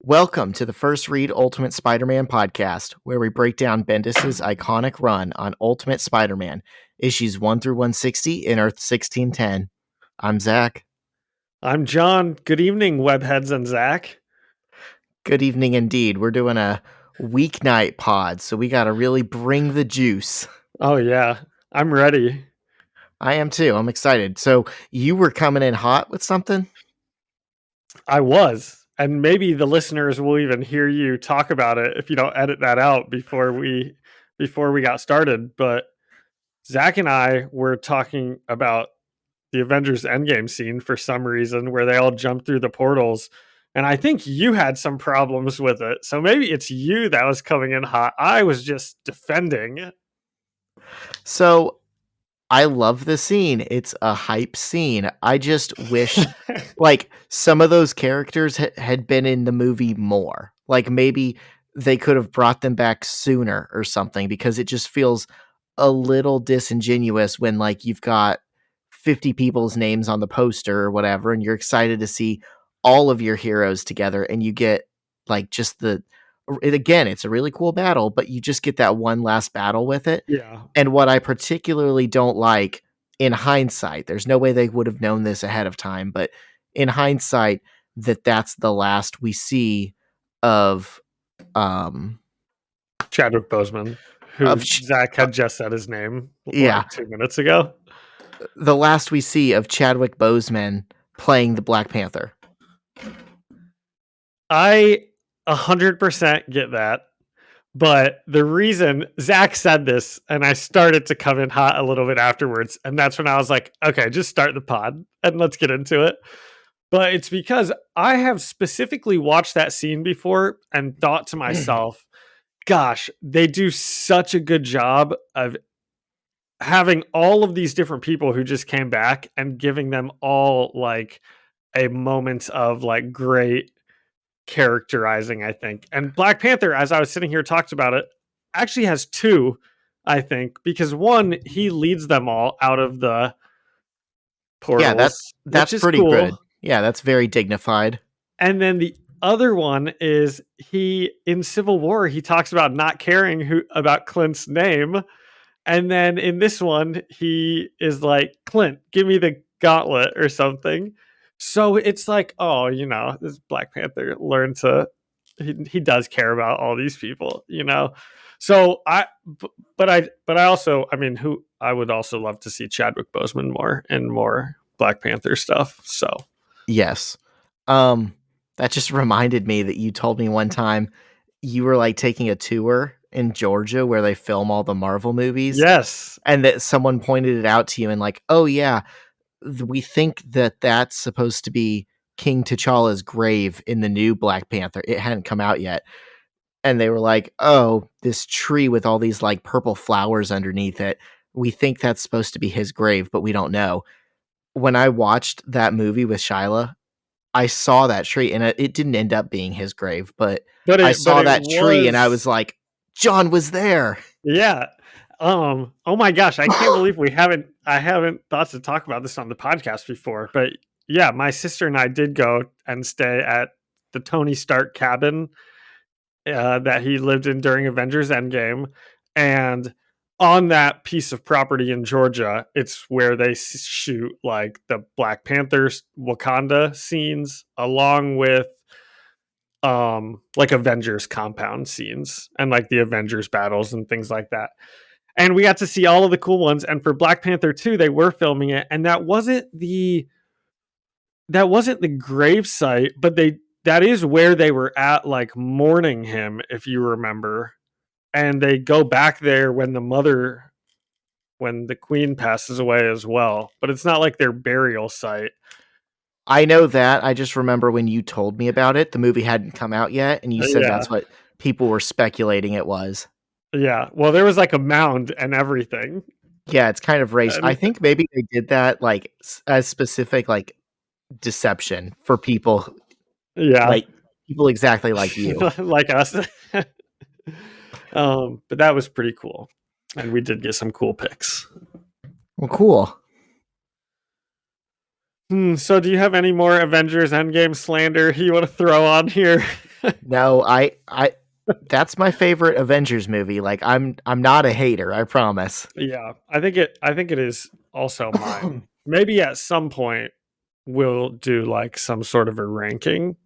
Welcome to the First Read Ultimate Spider-Man podcast, where we break down Bendis' iconic run on Ultimate Spider-Man, issues 1 through 160 in Earth 1610. I'm Zach. I'm John. Good evening, webheads and Zach. Good evening indeed. We're doing a weeknight pod, so we got to really bring the juice. Oh, yeah. I'm ready. I am too. I'm excited. So you were coming in hot with something? I was. And maybe the listeners will even hear you talk about it if you don't edit that out before we got started. But Zach and I were talking about the Avengers Endgame scene for some reason where they all jump through the portals. And I think you had some problems with it. So maybe it's you that was coming in hot. I was just defending. So I love the scene. It's a hype scene. I just wish like some of those characters had been in the movie more. Like maybe they could have brought them back sooner or something, because it just feels a little disingenuous when like you've got 50 people's names on the poster or whatever and you're excited to see all of your heroes together and you get like just again, it's a really cool battle, but you just get that one last battle with it. Yeah. And what I particularly don't like in hindsight, there's no way they would have known this ahead of time, but in hindsight, that's the last we see of Chadwick Boseman, who Zach had just said his name like 2 minutes ago. The last we see of Chadwick Boseman playing the Black Panther. I 100% get that. But the reason Zach said this, and I started to come in hot a little bit afterwards, and that's when I was like, okay, just start the pod and let's get into it. But it's because I have specifically watched that scene before and thought to myself, gosh, they do such a good job of having all of these different people who just came back and giving them all like a moment of like great characterizing, I think. And Black Panther, as I was sitting here talked about it, actually has two, I think, because one, he leads them all out of the portals. Yeah, that's pretty cool. good. Yeah, that's very dignified. And then the other one is he in Civil War, he talks about not caring about Clint's name. And then in this one, he is like, Clint, give me the gauntlet or something. So it's like, oh, this Black Panther learned he does care about all these people, So I also, I mean, I would also love to see Chadwick Boseman more and more Black Panther stuff. So yes, that just reminded me that you told me one time you were like taking a tour in Georgia where they film all the Marvel movies. Yes, and that someone pointed it out to you and like, oh yeah, we think that that's supposed to be King T'Challa's grave in the new Black Panther. It hadn't come out yet. And they were like, oh, this tree with all these like purple flowers underneath it. We think that's supposed to be his grave, but we don't know. When I watched that movie with Shyla, I saw that tree and it didn't end up being his grave, but I saw that tree and I was like, John was there. Yeah. Oh my gosh, I can't believe I haven't thought to talk about this on the podcast before, but yeah, my sister and I did go and stay at the Tony Stark cabin that he lived in during Avengers Endgame, and on that piece of property in Georgia, it's where they shoot like the Black Panther's Wakanda scenes along with like Avengers compound scenes and like the Avengers battles and things like that. And we got to see all of the cool ones. And for Black Panther 2, they were filming it, and that wasn't the grave site, but that is where they were at, like mourning him, if you remember. And they go back there when the queen passes away as well. But it's not like their burial site. I know that. I just remember when you told me about it, the movie hadn't come out yet, and you said that's what people were speculating it was. Yeah, well, there was like a mound and everything. Yeah, it's kind of race. I think maybe they did that like as specific like deception for people. Yeah, like people exactly like you, like us. But that was pretty cool, and we did get some cool pics. Well, cool. So, do you have any more Avengers Endgame slander you want to throw on here? No, I that's my favorite Avengers movie. Like I'm not a hater, I promise. Yeah, I think it is also mine. Maybe at some point we'll do like some sort of a ranking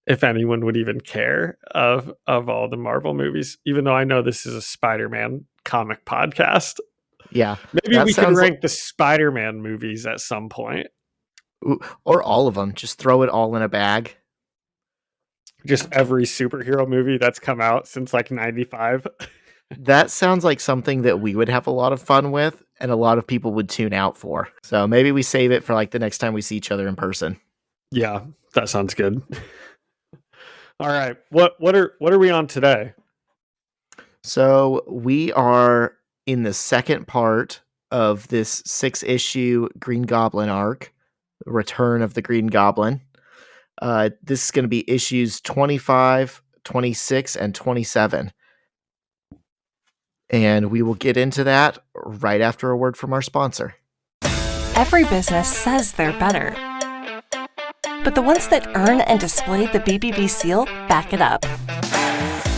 if anyone would even care of all the Marvel movies, even though I know this is a Spider-Man comic podcast. Yeah. Maybe That we could sounds rank the Spider-Man movies at some point. or all of them. Just throw it all in a bag. Just every superhero movie that's come out since like 95. That sounds like something that we would have a lot of fun with and a lot of people would tune out for. So maybe we save it for like the next time we see each other in person. Yeah, that sounds good. All right. What are we on today? So we are in the second part of this 6-issue Green Goblin arc, Return of the Green Goblin. This is going to be issues 25, 26, and 27. And we will get into that right after a word from our sponsor. Every business says they're better, but the ones that earn and display the BBB seal back it up.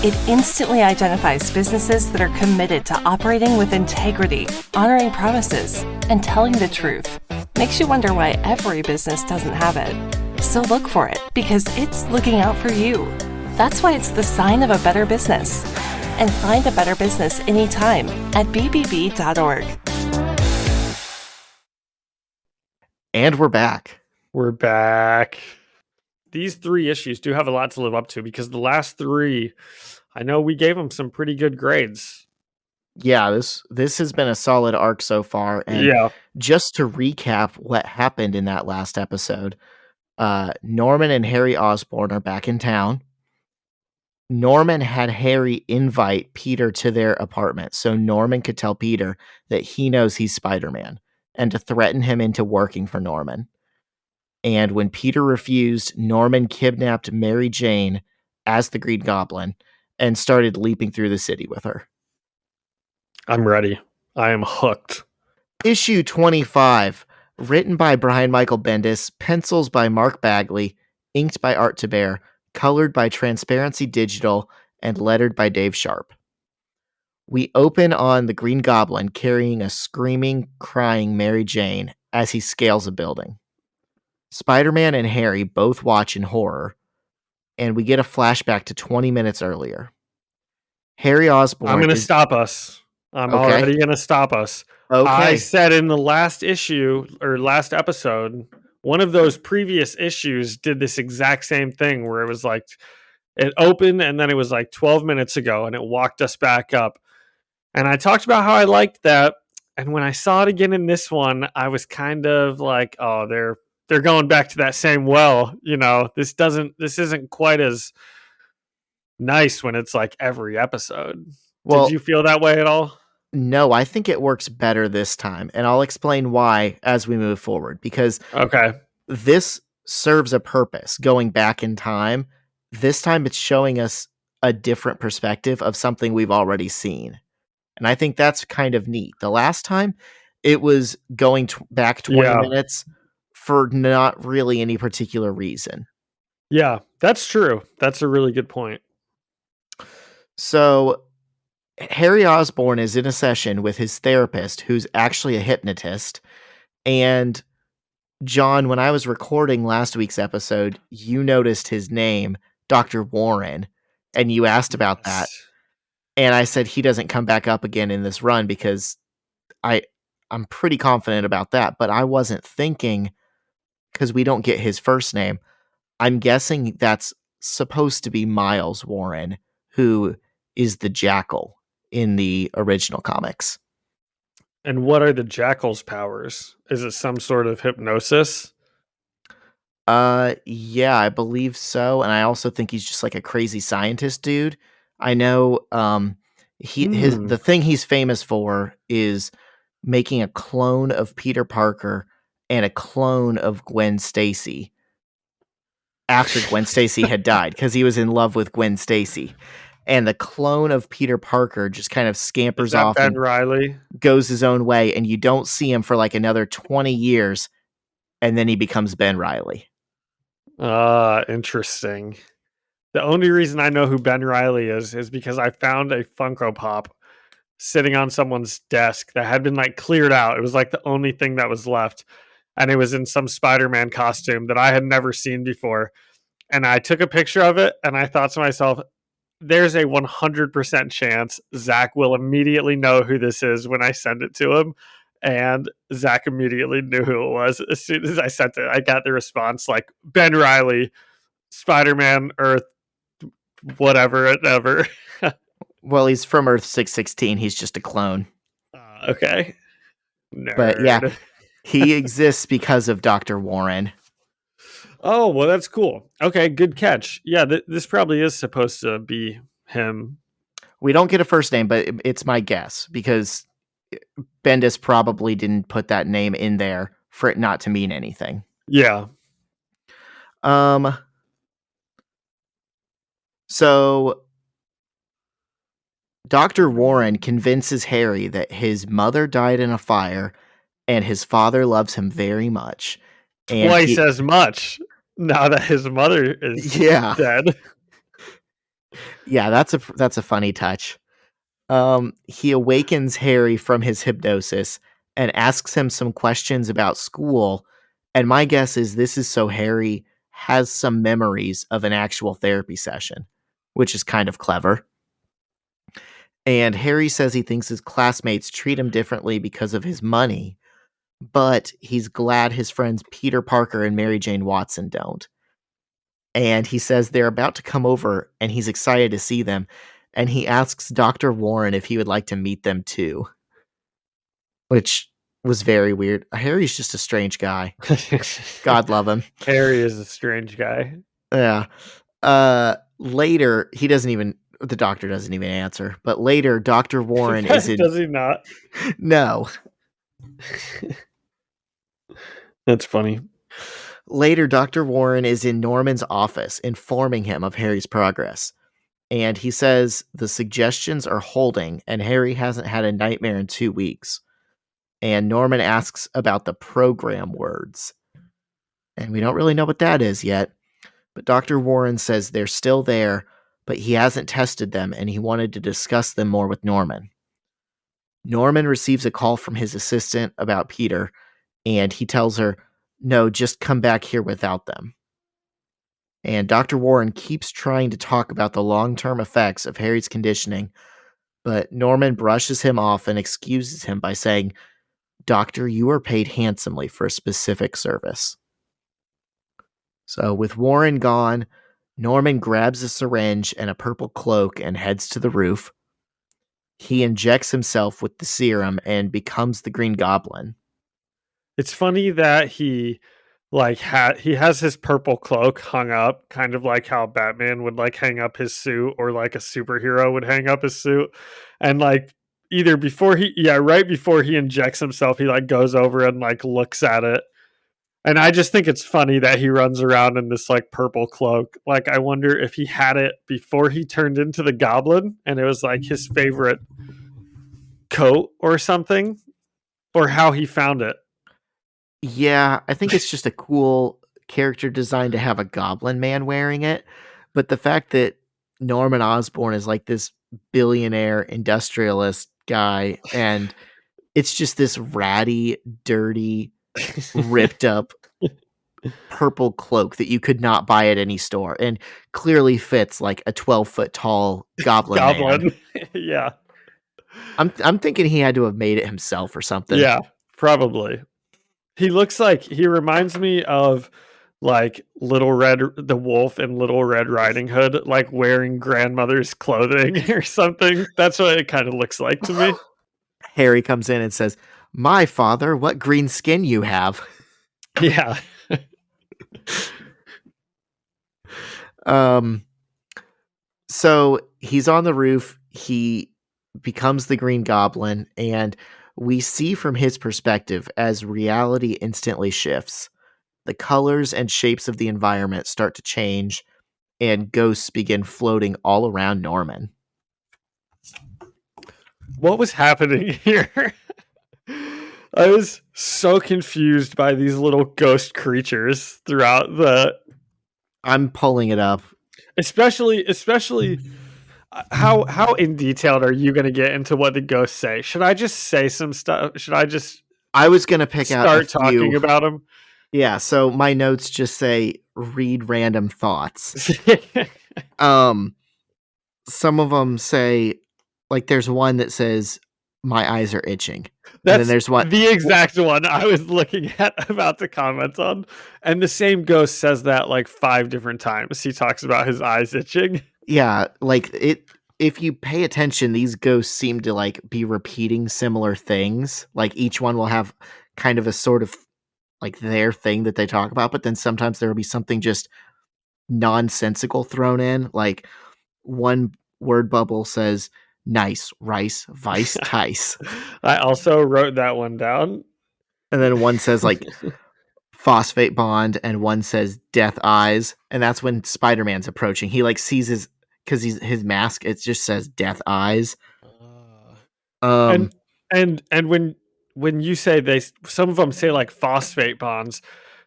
It instantly identifies businesses that are committed to operating with integrity, honoring promises, and telling the truth. Makes you wonder why every business doesn't have it. So look for it, because it's looking out for you. That's why it's the sign of a better business. And find a better business anytime at bbb.org. And we're back. We're back. These 3 issues do have a lot to live up to because the last 3, I know we gave them some pretty good grades. Yeah, this has been a solid arc so far. And Yeah. just to recap what happened in that last episode, Norman and Harry Osborn are back in town. Norman had Harry invite Peter to their apartment so Norman could tell Peter that he knows he's Spider-Man and to threaten him into working for Norman. And when Peter refused, Norman kidnapped Mary Jane as the Green Goblin and started leaping through the city with her. I'm ready. I am hooked. Issue 25, written by Brian Michael Bendis, pencils by Mark Bagley, inked by Art Taber, colored by Transparency Digital, and lettered by Dave Sharp. We open on the Green Goblin carrying a screaming, crying Mary Jane as he scales a building. Spider-Man and Harry both watch in horror, and we get a flashback to 20 minutes earlier. Harry Osborn I'm going to is... stop us. I'm Okay. already going to stop us. Okay. I said in the last issue or last episode, one of those previous issues did this exact same thing where it was like it opened and then it was like 12 minutes ago and it walked us back up. And I talked about how I liked that. And when I saw it again in this one, I was kind of like, oh, they're going back to that same well. You know, this isn't quite as nice when it's like every episode. Well, Did you feel that way at all? no, I think it works better this time, and I'll explain why as we move forward, because Okay. this serves a purpose going back in time. This time it's showing us a different perspective of something we've already seen. And I think that's kind of neat. The last time it was going back 20 minutes for not really any particular reason. Yeah, that's true. That's a really good point. So Harry Osborn is in a session with his therapist, who's actually a hypnotist. And John, when I was recording last week's episode, you noticed his name, Dr. Warren, and you asked about that. And I said he doesn't come back up again in this run because I'm pretty confident about that, but I wasn't thinking because we don't get his first name. I'm guessing that's supposed to be Miles Warren, who is the Jackal in the original comics. And what are the Jackal's powers? Is it some sort of hypnosis? Yeah, I believe so. And I also think he's just like a crazy scientist dude. I know the thing he's famous for is making a clone of Peter Parker and a clone of Gwen Stacy after Gwen Stacy had died because he was in love with Gwen Stacy. And the clone of Peter Parker just kind of scampers off Ben and Riley goes his own way, and you don't see him for like another 20 years, and then he becomes Ben Riley. Interesting. The only reason I know who Ben Reilly is because I found a Funko Pop sitting on someone's desk that had been like cleared out. It was like the only thing that was left. And it was in some Spider-Man costume that I had never seen before. And I took a picture of it and I thought to myself, there's a 100% chance Zach will immediately know who this is when I send it to him. And Zach immediately knew who it was. As soon as I sent it, I got the response like Ben Reilly, Spider-Man, Earth, whatever, ever. Well, he's from Earth 616. He's just a clone. Okay. But yeah, Nerd. he exists because of Dr. Warren. Oh, well, that's cool. Okay, good catch. Yeah, this probably is supposed to be him. We don't get a first name, but it's my guess because Bendis probably didn't put that name in there for it not to mean anything. Yeah. So Dr. Warren convinces Harry that his mother died in a fire and his father loves him very much. And Twice as much now that his mother is dead. Yeah, that's a funny touch. He awakens Harry from his hypnosis and asks him some questions about school. And my guess is this is so Harry has some memories of an actual therapy session, which is kind of clever. And Harry says he thinks his classmates treat him differently because of his money, but he's glad his friends Peter Parker and Mary Jane Watson don't. And he says they're about to come over and he's excited to see them. And he asks Dr. Warren if he would like to meet them too, which was very weird. Harry's just a strange guy. God love him. Harry is a strange guy. Yeah. Later, the doctor doesn't even answer. But later, Dr. Warren is in... Does he not? No. That's funny. Later, Dr. Warren is in Norman's office, informing him of Harry's progress. And he says the suggestions are holding, and Harry hasn't had a nightmare in 2 weeks. And Norman asks about the program words. And we don't really know what that is yet. But Dr. Warren says they're still there, but he hasn't tested them, and he wanted to discuss them more with Norman. Norman receives a call from his assistant about Peter, and he tells her, no, just come back here without them. And Dr. Warren keeps trying to talk about the long-term effects of Harry's conditioning, but Norman brushes him off and excuses him by saying, Doctor, you are paid handsomely for a specific service. So with Warren gone, Norman grabs a syringe and a purple cloak and heads to the roof. He injects himself with the serum and becomes the Green Goblin. It's funny that he has his purple cloak hung up, kind of like how Batman would like hang up his suit, or like a superhero would hang up his suit. And like right before he injects himself, he like goes over and like looks at it. And I just think it's funny that he runs around in this like purple cloak. Like, I wonder if he had it before he turned into the Goblin and it was like his favorite coat or something, or how he found it. Yeah, I think it's just a cool character design to have a Goblin man wearing it. But the fact that Norman Osborn is like this billionaire industrialist guy, and it's just this ratty, dirty, ripped up purple cloak that you could not buy at any store, and clearly fits like a 12-foot tall Goblin man. Yeah. I'm thinking he had to have made it himself or something. Yeah, probably. He reminds me of like the wolf in Little Red Riding Hood, like wearing grandmother's clothing or something. That's what it kind of looks like to me. Harry comes in and says, my father, what green skin you have. Yeah. So he's on the roof. He becomes the Green Goblin, and we see from his perspective as reality instantly shifts. The colors and shapes of the environment start to change, and ghosts begin floating all around Norman. What was happening here? I was so confused by these little ghost creatures throughout I'm pulling it up. Especially how in detailed are you going to get into what the ghosts say? Should I just say some stuff? Should I just I was gonna pick out a start few. talking about them? Yeah, so my notes just say read random thoughts. Um, some of them say, like, there's one that says my eyes are itching, and then That's there's one. the exact one I was looking at about to comment on. And the same ghost says that like 5 different times. He talks about his eyes itching. Yeah, like it. If you pay attention, these ghosts seem to like be repeating similar things. Like each one will have kind of a sort of like their thing that they talk about, but then sometimes there will be something just nonsensical thrown in. Like one word bubble says nice, rice, vice, tice. I also wrote that one down. And then one says like phosphate bond and one says death eyes. And that's when Spider-Man's approaching. He like sees because his mask, it just says death eyes. Um and and when you say some of them say like phosphate bonds,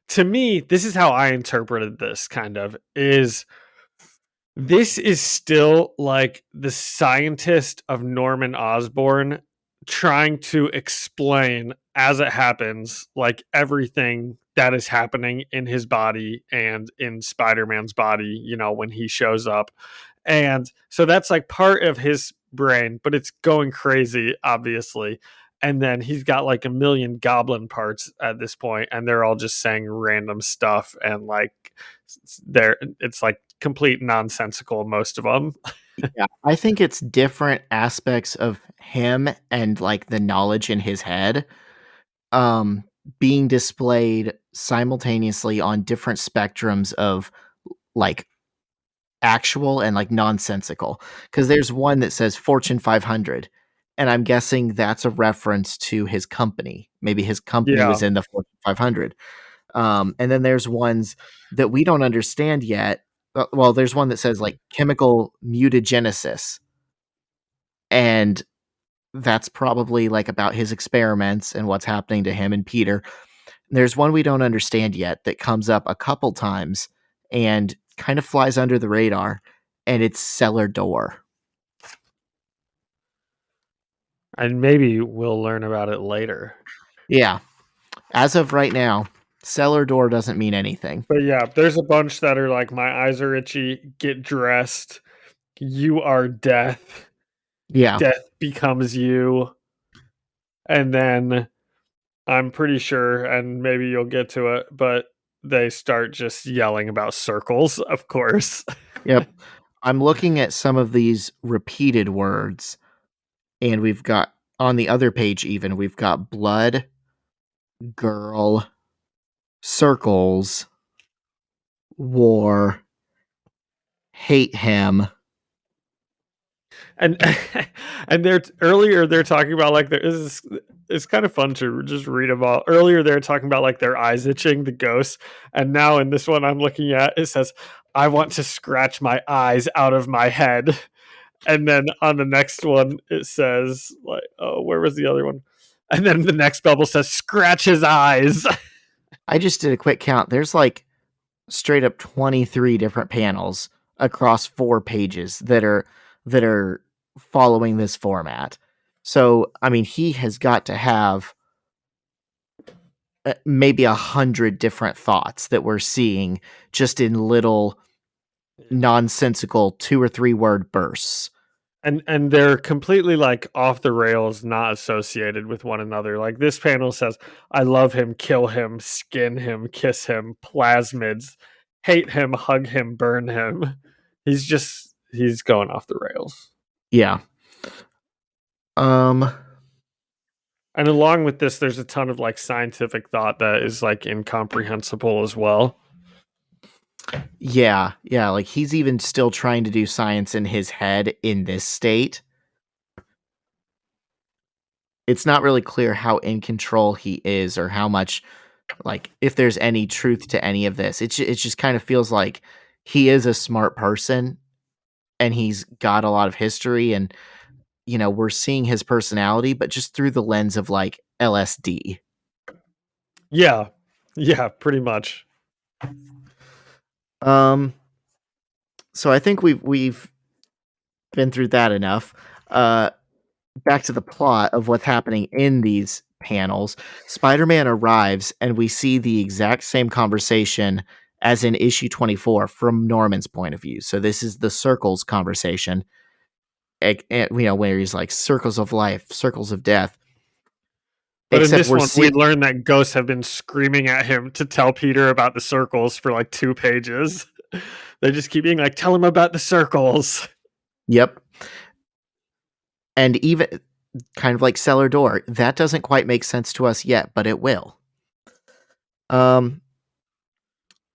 to me, this is how I interpreted this kind of is this is still like the scientist of Norman Osborn trying to explain as it happens, like everything that is happening in his body and in Spider-Man's body, when he shows up. And so that's like part of his brain, but it's going crazy, obviously. And then he's got like a million goblin parts at this point, and they're all just saying random stuff, and like it's like complete nonsensical, most of them. yeah, I think it's different aspects of him and like the knowledge in his head um being displayed simultaneously on different spectrums of like actual and like nonsensical, because there's one that says Fortune 500, and I'm guessing that's a reference to his company. Maybe his company Yeah. was in the Fortune 500. And then there's ones that we don't understand yet. Well, there's one that says like chemical mutagenesis, and that's probably like about his experiments and what's happening to him and Peter. There's one we don't understand yet that comes up a couple times and kind of flies under the radar, and it's cellar door. And maybe we'll learn about it later. Yeah. As of right now, cellar door doesn't mean anything. But yeah, there's a bunch that are like, my eyes are itchy, get dressed, you are death, Yeah. death becomes you. And then I'm pretty sure, and maybe you'll get to it, but they start just yelling about circles, of course. Yep. I'm looking at some of these repeated words, and we've got on the other page, even we've got blood, girl, circles, war, hate him. And and they're talking about like there is it's kind of fun to just read about. Earlier they're talking about like their eyes itching, the ghosts, and now in this one I'm looking at, it says, I want to scratch my eyes out of my head. And then on the next one it says like, oh, where was the other one? And then the next bubble says scratch his eyes. I just did a quick count. There's like straight up 23 different panels across 4 pages that are following this format. So, I mean, he has got to have maybe 100 different thoughts that we're seeing just in little nonsensical 2 or 3 word bursts. And they're completely like off the rails, not associated with one another. Like this panel says, I love him, kill him, skin him, kiss him, plasmids, hate him, hug him, burn him. He's going off the rails. Yeah. And along with this, there's a ton of like scientific thought that is like incomprehensible as well. Yeah, like he's even still trying to do science in his head in this state. It's not really clear how in control he is or how much, like, if there's any truth to any of this. It just kind of feels like he is a smart person and he's got a lot of history, and we're seeing his personality, but just through the lens of like LSD. Yeah, pretty much. Um So I think we've been through that enough. Back to the plot of what's happening in these panels. Spider-Man arrives, and we see the exact same conversation as in issue 24 from Norman's point of view. So this is the circles conversation, where he's like circles of life, circles of death. But in Except this we're one, we seeing. learn that ghosts have been screaming at him to tell Peter about the circles for like 2 pages. They just keep being like, "Tell him about the circles." Yep. And even kind of like cellar door, that doesn't quite make sense to us yet, but it will.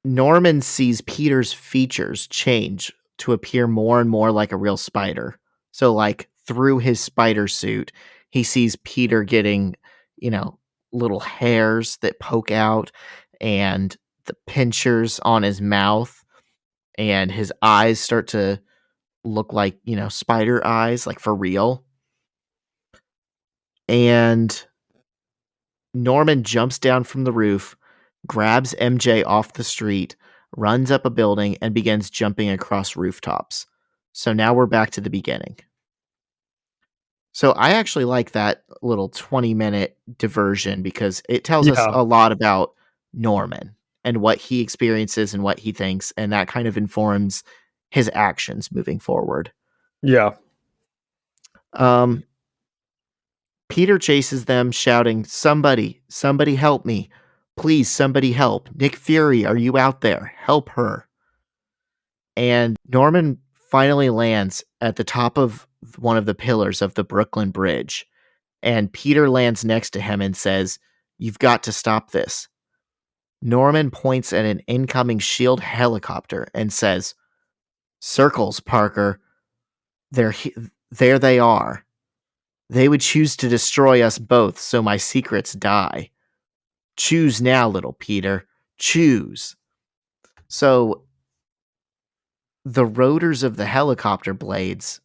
Norman sees Peter's features change to appear more and more like a real spider. So, like, through his spider suit, he sees Peter getting, little hairs that poke out and the pinchers on his mouth, and his eyes start to look like, spider eyes, like for real. And Norman jumps down from the roof, grabs MJ off the street, runs up a building, and begins jumping across rooftops. So now we're back to the beginning. So I actually like that little 20-minute diversion because it tells us Yeah. a lot about Norman and what he experiences and what he thinks, and that kind of informs his actions moving forward. Yeah. Peter chases them, shouting, "Somebody, somebody help me. Please, somebody help. Nick Fury, are you out there? Help her." And Norman finally lands at the top of one of the pillars of the Brooklyn Bridge. And Peter lands next to him and says, "You've got to stop this." Norman points at an incoming SHIELD helicopter and says, "Circles, Parker. There they are. They would choose to destroy us both so my secrets die. Choose now, little Peter. Choose." So the rotors of the helicopter blades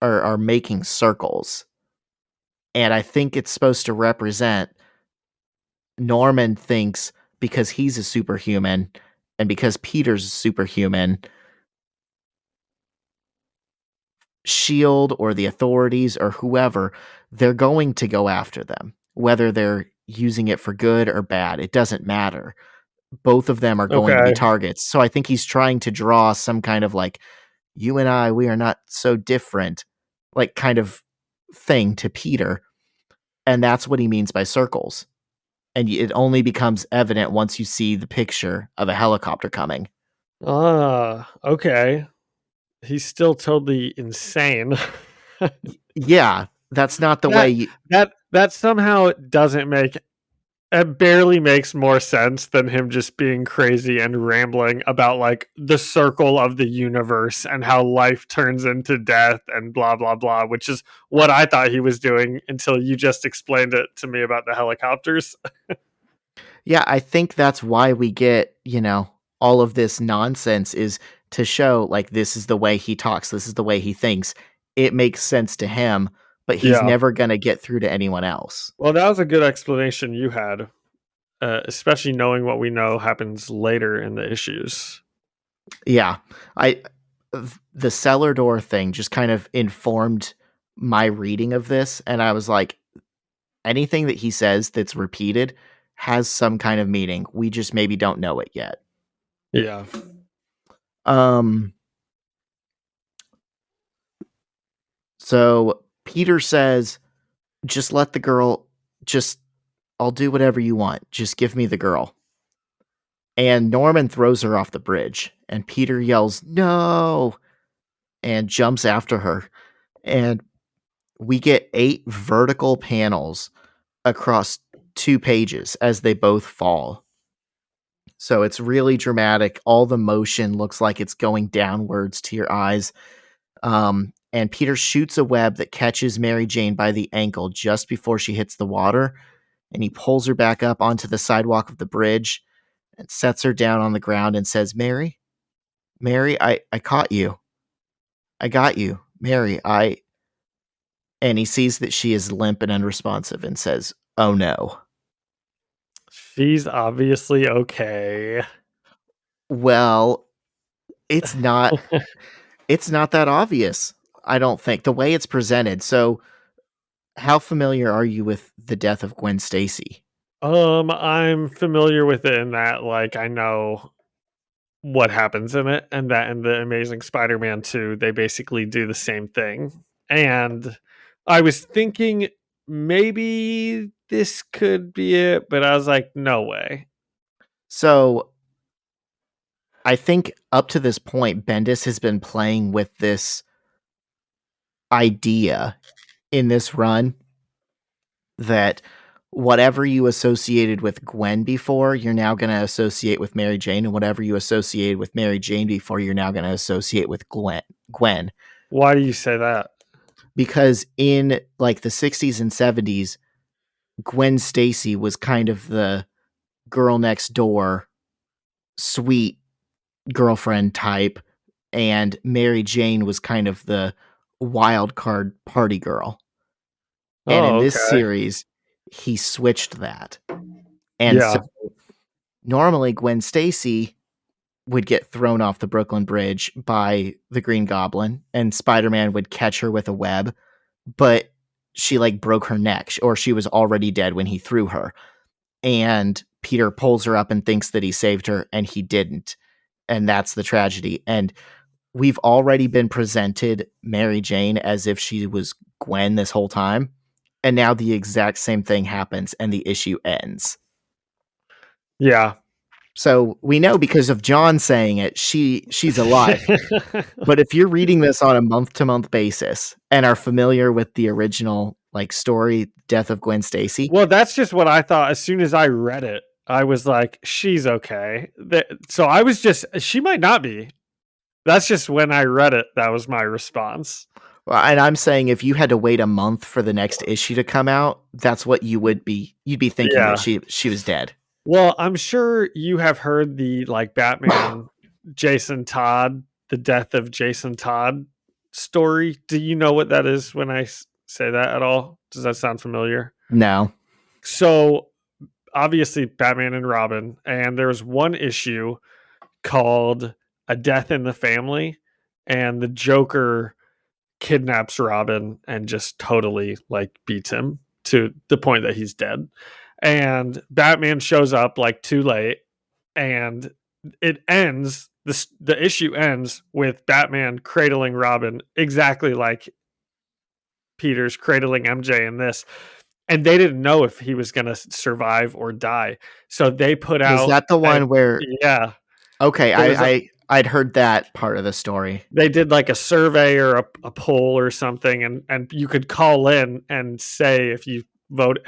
are making circles. And I think it's supposed to represent Norman thinks because he's a superhuman and because Peter's a superhuman, SHIELD or the authorities or whoever, they're going to go after them. Whether they're using it for good or bad, it doesn't matter. Both of them are going to be Okay. targets. So I think he's trying to draw some kind of like, you and I, we are not so different, like kind of thing to Peter. And that's what he means by circles. And it only becomes evident once you see the picture of a helicopter coming. Okay. He's still totally insane. Yeah, that's not the way That you. that somehow doesn't make it barely makes more sense than him just being crazy and rambling about like the circle of the universe and how life turns into death and blah blah blah, which is what I thought he was doing until you just explained it to me about the helicopters. Yeah, I think that's why we get, all of this nonsense is to show like this is the way he talks, this is the way he thinks. It makes sense to him, but he's Yeah. never going to get through to anyone else. Well, that was a good explanation you had, especially knowing what we know happens later in the issues. Yeah. I the cellar door thing just kind of informed my reading of this, and I was like, anything that he says that's repeated has some kind of meaning. We just maybe don't know it yet. Yeah. So Peter says, "Just let the girl, I'll do whatever you want. Just give me the girl." And Norman throws her off the bridge, and Peter yells, "No!" and jumps after her. And we get 8 vertical panels across 2 pages as they both fall. So it's really dramatic. All the motion looks like it's going downwards to your eyes. And Peter shoots a web that catches Mary Jane by the ankle just before she hits the water, and he pulls her back up onto the sidewalk of the bridge and sets her down on the ground and says, "Mary, Mary, I caught you. I got you. Mary, I..." And he sees that she is limp and unresponsive and says, "Oh no." She's obviously okay. Well, it's not it's not that obvious, I don't think, the way it's presented. So, how familiar are you with the death of Gwen Stacy? I'm familiar with it in that, like, I know what happens in it, and that in the Amazing Spider-Man 2, they basically do the same thing. And I was thinking maybe this could be it, but I was like, no way. So, I think up to this point, Bendis has been playing with this idea in this run that whatever you associated with Gwen before, you're now going to associate with Mary Jane, and whatever you associated with Mary Jane before, you're now going to associate with Gwen. Why do you say that? Because in like the 60s and 70s, Gwen Stacy was kind of the girl next door, sweet girlfriend type, and Mary Jane was kind of the wild card party girl. And in Oh, this okay. series, he switched that. And so Yeah. normally Gwen Stacy would get thrown off the Brooklyn Bridge by the Green Goblin, and Spider-Man would catch her with a web, but she like broke her neck, or she was already dead when he threw her. And Peter pulls her up and thinks that he saved her, and he didn't. And that's the tragedy. And we've already been presented Mary Jane as if she was Gwen this whole time. And now the exact same thing happens and the issue ends. Yeah. So we know because of John saying it, she's alive. But if you're reading this on a month-to-month basis and are familiar with the original like story, Death of Gwen Stacy, Well, that's just what I thought as soon as I read it. I was like, she's okay. So I was just, she might not be. That's just when I read it, that was my response. and I'm saying if you had to wait a month for the next issue to come out, that's what you'd be thinking Yeah. that she was dead. Well, I'm sure you have heard the like Batman Jason Todd, the death of Jason Todd story. Do you know what that is when I say that at all? Does that sound familiar? No. So obviously Batman and Robin, and there was one issue called A Death in the Family, and the Joker kidnaps Robin and just totally like beats him to the point that he's dead. And Batman shows up like too late, and it ends, the issue ends with Batman cradling Robin exactly like Peter's cradling MJ in this. And they didn't know if he was going to survive or die. So they put Was out that the one where yeah. Okay, There was I'd heard that part of the story. They did like a survey or a poll or something, and you could call in and say if you vote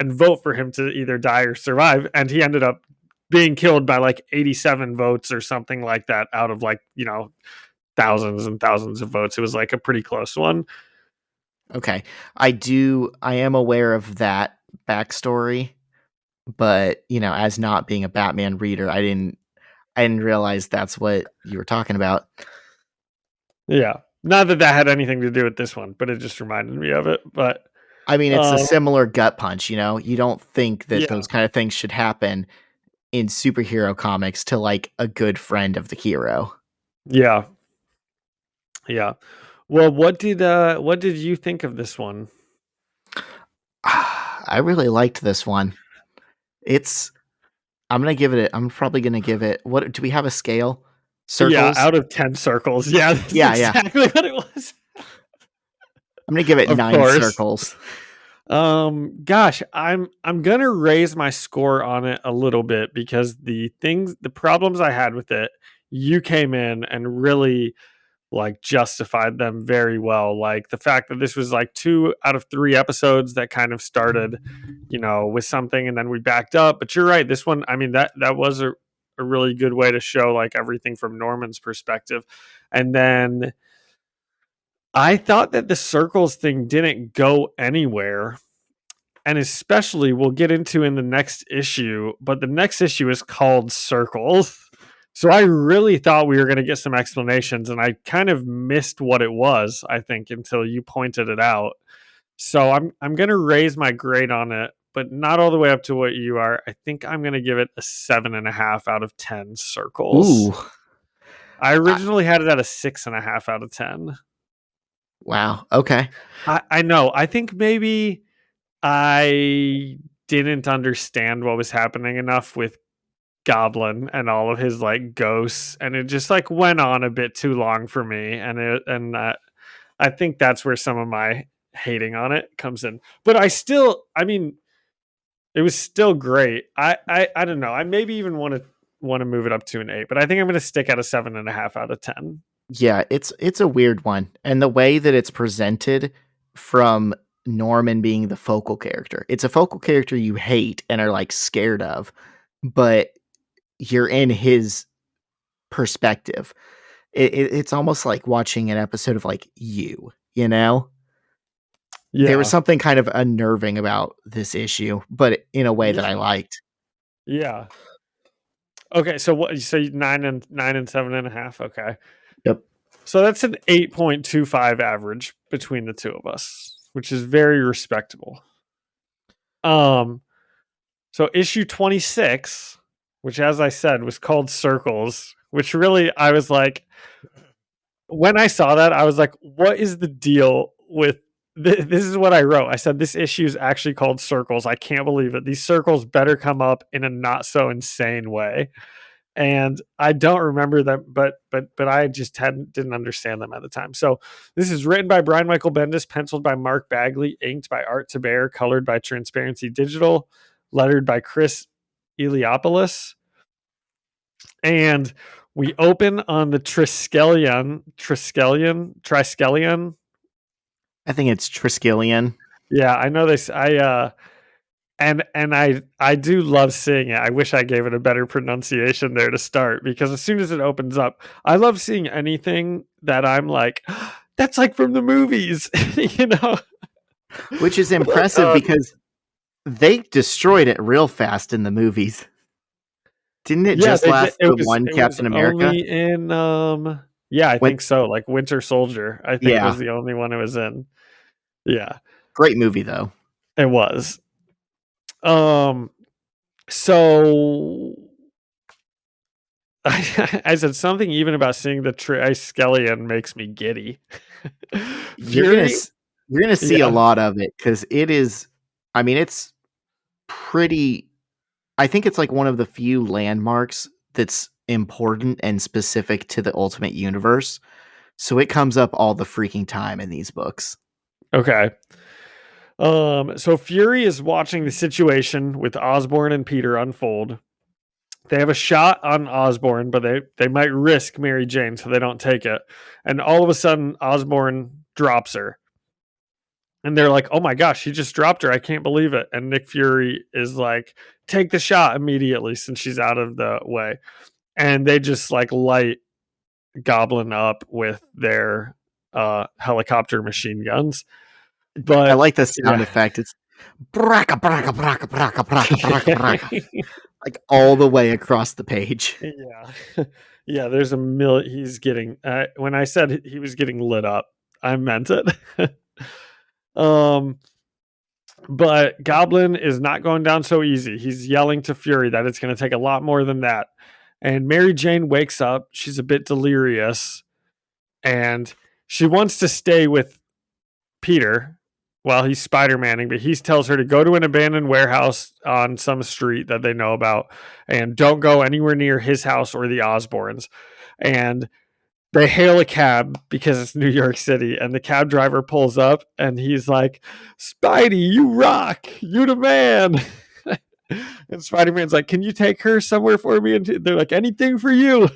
for him to either die or survive, and he ended up being killed by like 87 votes or something like that out of like, thousands and thousands of votes. It was like a pretty close one. Okay. I am aware of that backstory, but as not being a Batman reader, I didn't realize that's what you were talking about. Yeah. Not that that had anything to do with this one, but it just reminded me of it. But I mean, it's a similar gut punch, you don't think that yeah. those kind of things should happen in superhero comics to like a good friend of the hero. Yeah. Yeah. Well, what did you think of this one? I really liked this one. I'm probably gonna give it, what do we have a scale? Circles? Yeah, out of 10 circles. Yeah, that's exactly what it was. I'm gonna give it 9 circles. Gosh, I'm gonna raise my score on it a little bit because the problems I had with it, you came in and really like justified them very well. Like the fact that this was like 2 out of 3 episodes that kind of started, with something and then we backed up. But you're right, this one, I mean, that was a really good way to show like everything from Norman's perspective. And then I thought that the circles thing didn't go anywhere. And especially we'll get into in the next issue, but the next issue is called Circles. So I really thought we were going to get some explanations, and I kind of missed what it was, I think, until you pointed it out. So I'm going to raise my grade on it, but not all the way up to what you are. I think I'm going to give it a 7.5 out of 10 circles. Ooh. I originally had it at a 6.5 out of 10. Wow. Okay. I know. I think maybe I didn't understand what was happening enough with Goblin and all of his like ghosts, and it just like went on a bit too long for me. I think that's where some of my hating on it comes in. But I mean, it was still great. I don't know. I maybe even want to move it up to an 8, but I think I'm going to stick at a 7.5 out of 10. Yeah, it's a weird one. And the way that it's presented from Norman being the focal character. It's a focal character you hate and are like scared of, but you're in his perspective. It's almost like watching an episode of like you know? There was Yeah, something kind of unnerving about this issue, but in a way that I yeah, liked. yeah. Okay, so what? So 9 and 7.5. Okay, Yep. so that's an 8.25 average between the two of us, which is very respectable. Um, so issue 26, which as I said was called Circles, which really I was like, when I saw that, I was like, what is the deal with this? Is what I wrote. I said, this issue is actually called Circles. I can't believe it. These circles better come up in a not so insane way. And I don't remember them, but I just didn't understand them at the time. So this is written by Brian Michael Bendis, penciled by Mark Bagley, inked by Art Taber, colored by Transparency Digital, lettered by Chris Eliopoulos, and we open on the Triskelion. I think it's Triskelion. Yeah, I know this. I do love seeing it. I wish I gave it a better pronunciation there to start, because as soon as it opens up, I love seeing anything that I'm like, that's like from the movies, you know. Which is Like, impressive because they destroyed it real fast in the movies. Didn't it yeah, just last it the was one Captain America? only in yeah, I When think so. Like Winter Soldier, I think yeah, was the only one it was in. Yeah, great movie though. it was. Um, so I said something even about seeing the Triskelion makes me giddy. You're gonna Fury, s- you're gonna see a yeah, lot of it because it is. I mean, it's pretty. I think it's like one of the few landmarks that's important and specific to the Ultimate Universe. So it comes up all the freaking time in these books. okay. So Fury is watching the situation with Osborn and Peter unfold. They have a shot on Osborn, but they might risk Mary Jane, so they don't take it. And all of a sudden, Osborn drops her. And they're like, oh my gosh, she just dropped her. I can't believe it. And Nick Fury is like, take the shot immediately since she's out of the way. And they just like light Goblin up with their helicopter machine guns. I But like the sound yeah. effect. It's braka braka braka braka braka braka braka, like all the way across the page. Yeah. Yeah, there's a million. He's getting, when I said he was getting lit up, I meant it. um, but Goblin is not going down so easy. He's yelling to Fury that it's going to take a lot more than that. And Mary Jane wakes up. She's a bit delirious and she wants to stay with Peter while he's Spider-Manning, but he tells her to go to an abandoned warehouse on some street that they know about and don't go anywhere near his house or the Osborns. And they hail a cab because it's New York City, and the cab driver pulls up and he's like, Spidey, you rock, you the man. And Spider-Man's like, can you take her somewhere for me? And they're like, anything for you.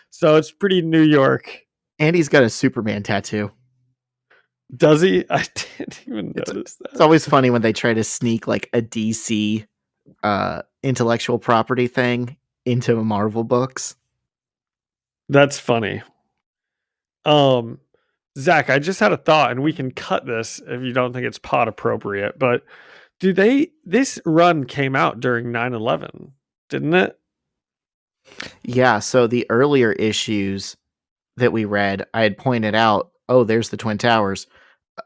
So it's pretty New York. And he's got a Superman tattoo. Does he? I didn't even It's notice it's that. always funny when they try to sneak like a DC intellectual property thing into Marvel books. That's funny. Um, Zach, I just had a thought, and we can cut this if you don't think it's pod appropriate. But this run came out during 9/11, didn't it? Yeah, so the earlier issues that we read, I had pointed out, oh, there's the Twin Towers.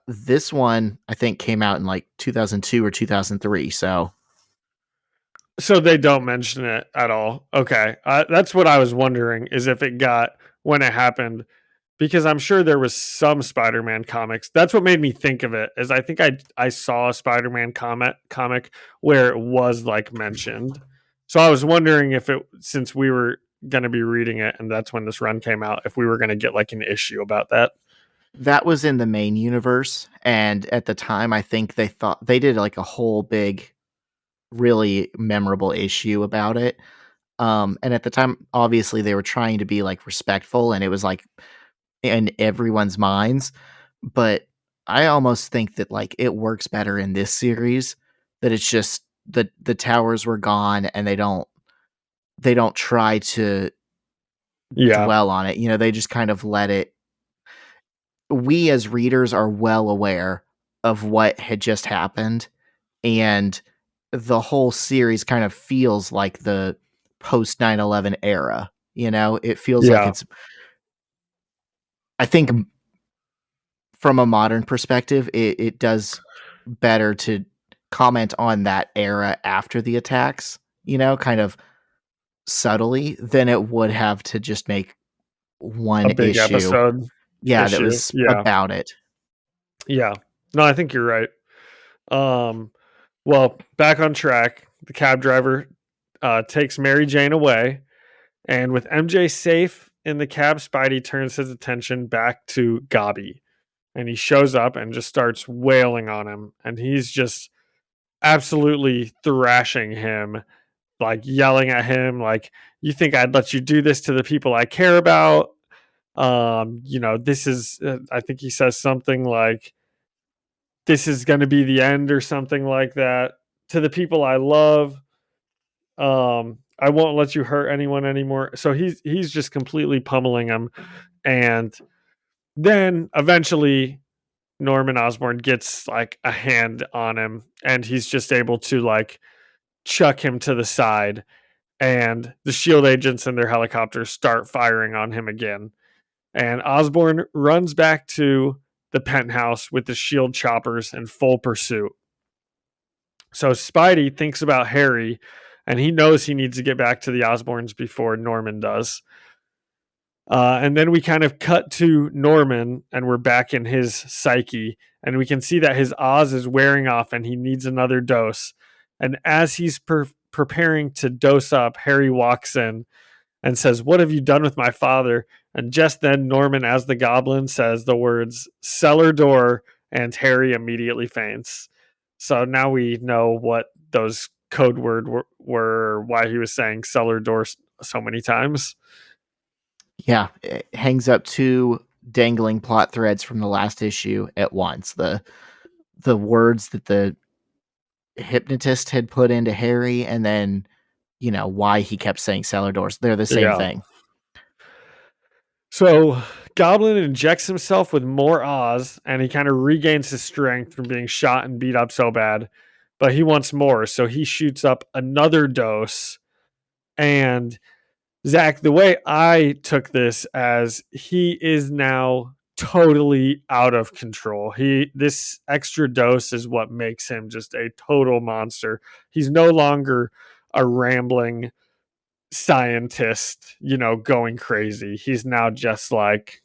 This one, I think, came out in like 2002 or 2003. So So they don't mention it at all. Okay, that's what I was wondering, is if it got when it happened, because I'm sure there was some Spider-Man comics. That's what made me think of it. Is I think I saw a Spider-Man comic where it was like mentioned. So I was wondering if it, since we were going to be reading it and that's when this run came out, if we were going to get like an issue about that. That was in the main universe, and at the time, I think they thought they did like a whole big, really memorable issue about it. And at the time, obviously, they were trying to be like respectful, and it was like in everyone's minds. But I almost think that like it works better in this series. That it's just the towers were gone, and they don't try to Yeah. dwell on it. They just kind of let it. We as readers are well aware of what had just happened, and the whole series kind of feels like the post 9/11 era. It feels like Yeah. it's, I think, from a modern perspective, it does better to comment on that era after the attacks, kind of subtly, than it would have to just make A one big issue. episode Yeah, that issue. was Yeah. about it. Yeah. No, I think you're right. Well, back on track, the cab driver takes Mary Jane away, and with MJ safe in the cab, Spidey turns his attention back to Gobby, and he shows up and just starts wailing on him, and he's just absolutely thrashing him, like yelling at him, like, "You think I'd let you do this to the people I care about? This is." I think he says something like, "This is going to be the end," or something like that. To the people I love, I won't let you hurt anyone anymore. So he's just completely pummeling him, and then eventually Norman Osborn gets like a hand on him, and he's just able to like chuck him to the side, and the shield agents and their helicopters start firing on him again. And Osborn runs back to the penthouse with the shield choppers in full pursuit. So Spidey thinks about Harry, and he knows he needs to get back to the Osborns before Norman does. And then we kind of cut to Norman, and we're back in his psyche, and we can see that his Oz is wearing off, and he needs another dose. And as he's preparing to dose up, Harry walks in and says, "What have you done with my father?" And just then, Norman, as the Goblin, says the words "cellar door," and Harry immediately faints. So now we know what those code word were, why he was saying cellar door so many times. Yeah, it hangs up two dangling plot threads from the last issue at once. The words that the hypnotist had put into Harry, and then why he kept saying cellar doors. They're the same Yeah. thing. So Goblin injects himself with more Oz, and he kind of regains his strength from being shot and beat up so bad. But he wants more, so he shoots up another dose. And Zach, the way I took this as he is now totally out of control. This extra dose is what makes him just a total monster. He's no longer a rambling scientist, going crazy. He's now just like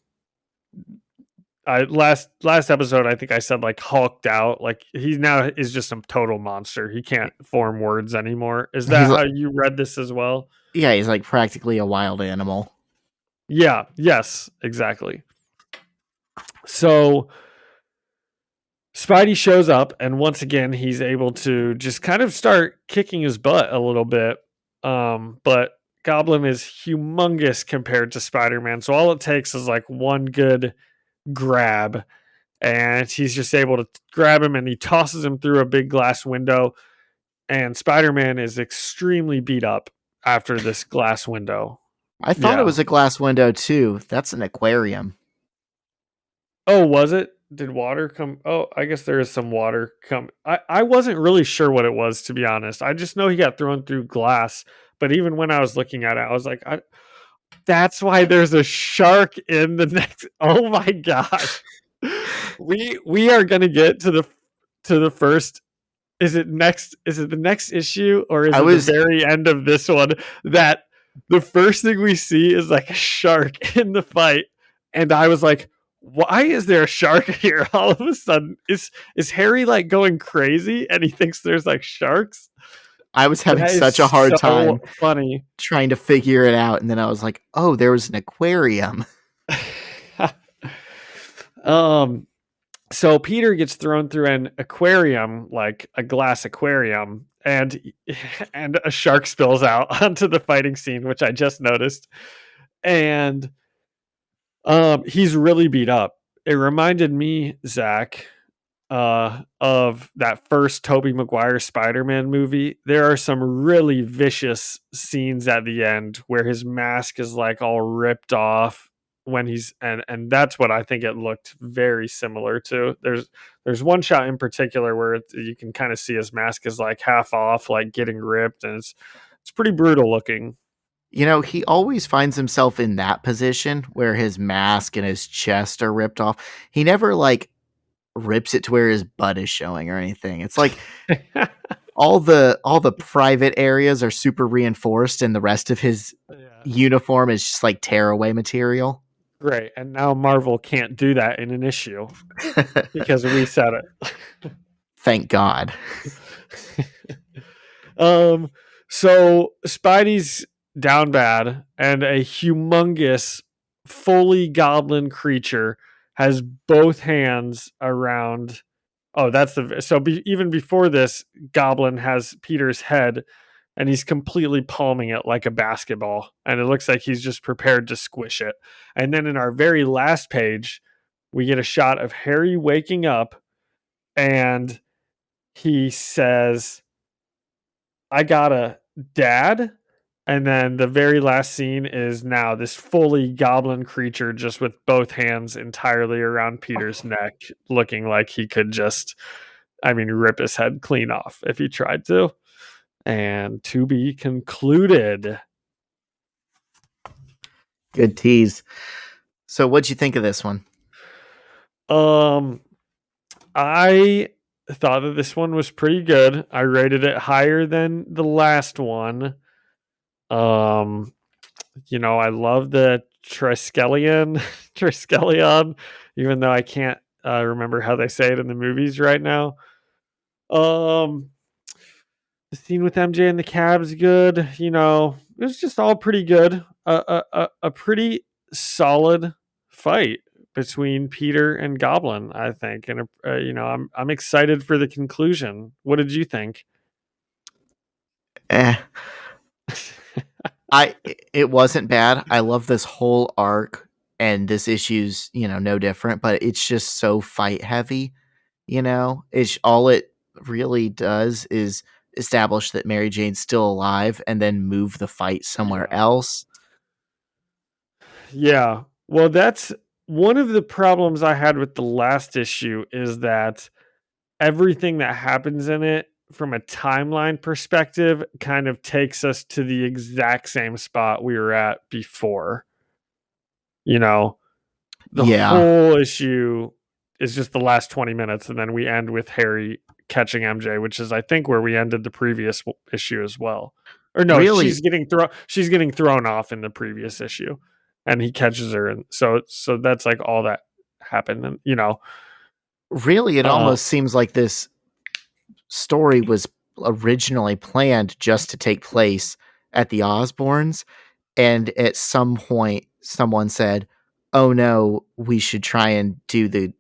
last episode I think I said like hulked out. Like he now is just a total monster. He can't form words anymore. Is that He's how you read this as well? Yeah, he's like practically a wild animal. Yeah, yes, exactly. So Spidey shows up, and once again, he's able to just kind of start kicking his butt a little bit. But Goblin is humongous compared to Spider-Man. So all it takes is like one good grab, and he's just able to grab him, and he tosses him through a big glass window. And Spider-Man is extremely beat up after this glass window. I thought it Yeah. was a glass window too. That's an aquarium. Oh, was it? Did water come? Oh, I guess there is some water come. I wasn't really sure what it was, to be honest. I just know he got thrown through glass. But even when I was looking at it, I was like, that's why there's a shark in the next. Oh my gosh. We are gonna get to the first. Is it the next issue, or is I it was the very end of this one that the first thing we see is like a shark in the fight, and I was like, why is there a shark here all of a sudden? Is Harry like going crazy and he thinks there's like sharks? I was having That is such a hard so time funny. trying to figure it out, and then I was like, "Oh, there was an aquarium." um so Peter gets thrown through an aquarium, like a glass aquarium, and a shark spills out onto the fighting scene, which I just noticed. And he's really beat up. It reminded me, Zach, of that first Tobey Maguire Spider-Man movie. There are some really vicious scenes at the end where his mask is like all ripped off when he's and that's what I think it looked very similar to. There's one shot in particular where you can kind of see his mask is like half off, like getting ripped, and it's pretty brutal looking. You know, he always finds himself in that position where his mask and his chest are ripped off. He never like rips it to where his butt is showing or anything. It's like all the private areas are super reinforced and the rest of his Yeah. uniform is just like tearaway material. Great. And now Marvel can't do that in an issue because we said it. Thank God. So Spidey's down bad, and a humongous, fully goblin creature has both hands around. Oh, that's the so even before this, Goblin has Peter's head, and he's completely palming it like a basketball, and it looks like he's just prepared to squish it. And then in our very last page, we get a shot of Harry waking up, and he says, I got a dad. And then the very last scene is now this fully goblin creature just with both hands entirely around Peter's neck, looking like he could just, rip his head clean off if he tried to. And to be concluded. Good tease. So what'd you think of this one? I thought that this one was pretty good. I rated it higher than the last one. I love the Triskelion, even though I can't remember how they say it in the movies right now. The scene with MJ and the cab's good. It was just all pretty good. A pretty solid fight between Peter and Goblin, I think, and I'm excited for the conclusion. What did you think? Eh. It wasn't bad. I love this whole arc, and this issue's, no different, but it's just so fight heavy, It's all it really does is establish that Mary Jane's still alive and then move the fight somewhere else. Yeah. Well, that's one of the problems I had with the last issue is that everything that happens in it from a timeline perspective kind of takes us to the exact same spot we were at before. The whole issue is just the last 20 minutes, and then we end with Harry catching MJ, which is I think where we ended the previous issue as well. Or no, Really? she's getting thrown off in the previous issue, and he catches her, and so that's like all that happened. And Really, it almost seems like this story was originally planned just to take place at the Osborns, and at some point someone said, "Oh no, we should try and do the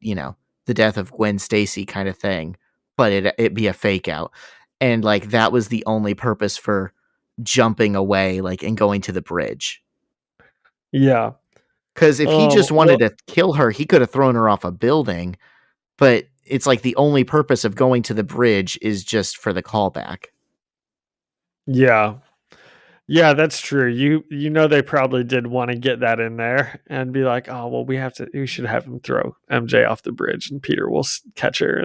death of Gwen Stacy kind of thing, but it be a fake out." And like that was the only purpose for jumping away and going to the bridge. Yeah. Cuz if he just wanted to kill her, he could have thrown her off a building, but it's like the only purpose of going to the bridge is just for the callback. Yeah. Yeah, that's true. They probably did want to get that in there and be like, "Oh, well, we should have him throw MJ off the bridge and Peter will catch her."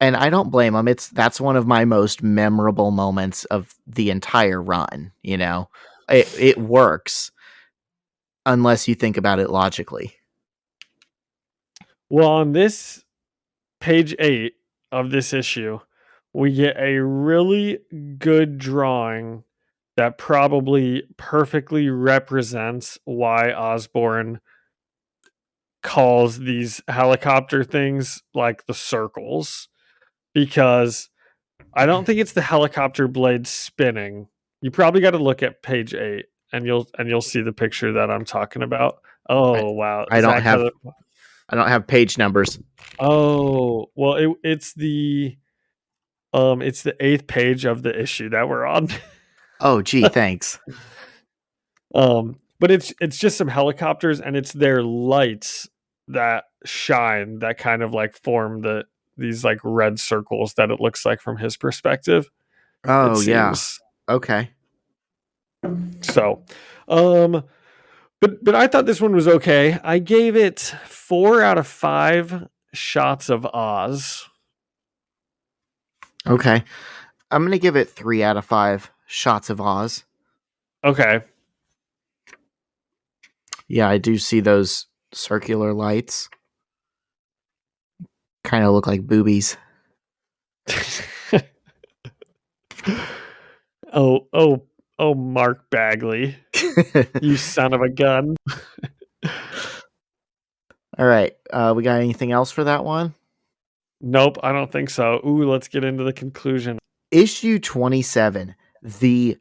And I don't blame him. That's one of my most memorable moments of the entire run, It works unless you think about it logically. Well, on this page 8 of this issue, we get a really good drawing that probably perfectly represents why Osborn calls these helicopter things like the circles, because I don't think it's the helicopter blade spinning. You probably got to look at page 8 and you'll see the picture that I'm talking about. I Oh wow, I don't Zach has have a, I don't have page numbers. oh well, it's the 8th page of the issue that we're on. Oh, gee, thanks. But it's just some helicopters, and it's their lights that shine that kind of like form these like red circles that it looks like from his perspective, it Oh, yeah. seems. Okay. So, um, but I thought this one was okay. I gave it 4 out of 5 shots of Oz. Okay. I'm gonna give it 3 out of 5 shots of Oz. Okay. Yeah, I do see those circular lights. Kind of look like boobies. oh, Mark Bagley, you son of a gun. All right. We got anything else for that one? Nope, I don't think so. Ooh, let's get into the conclusion. Issue 27, the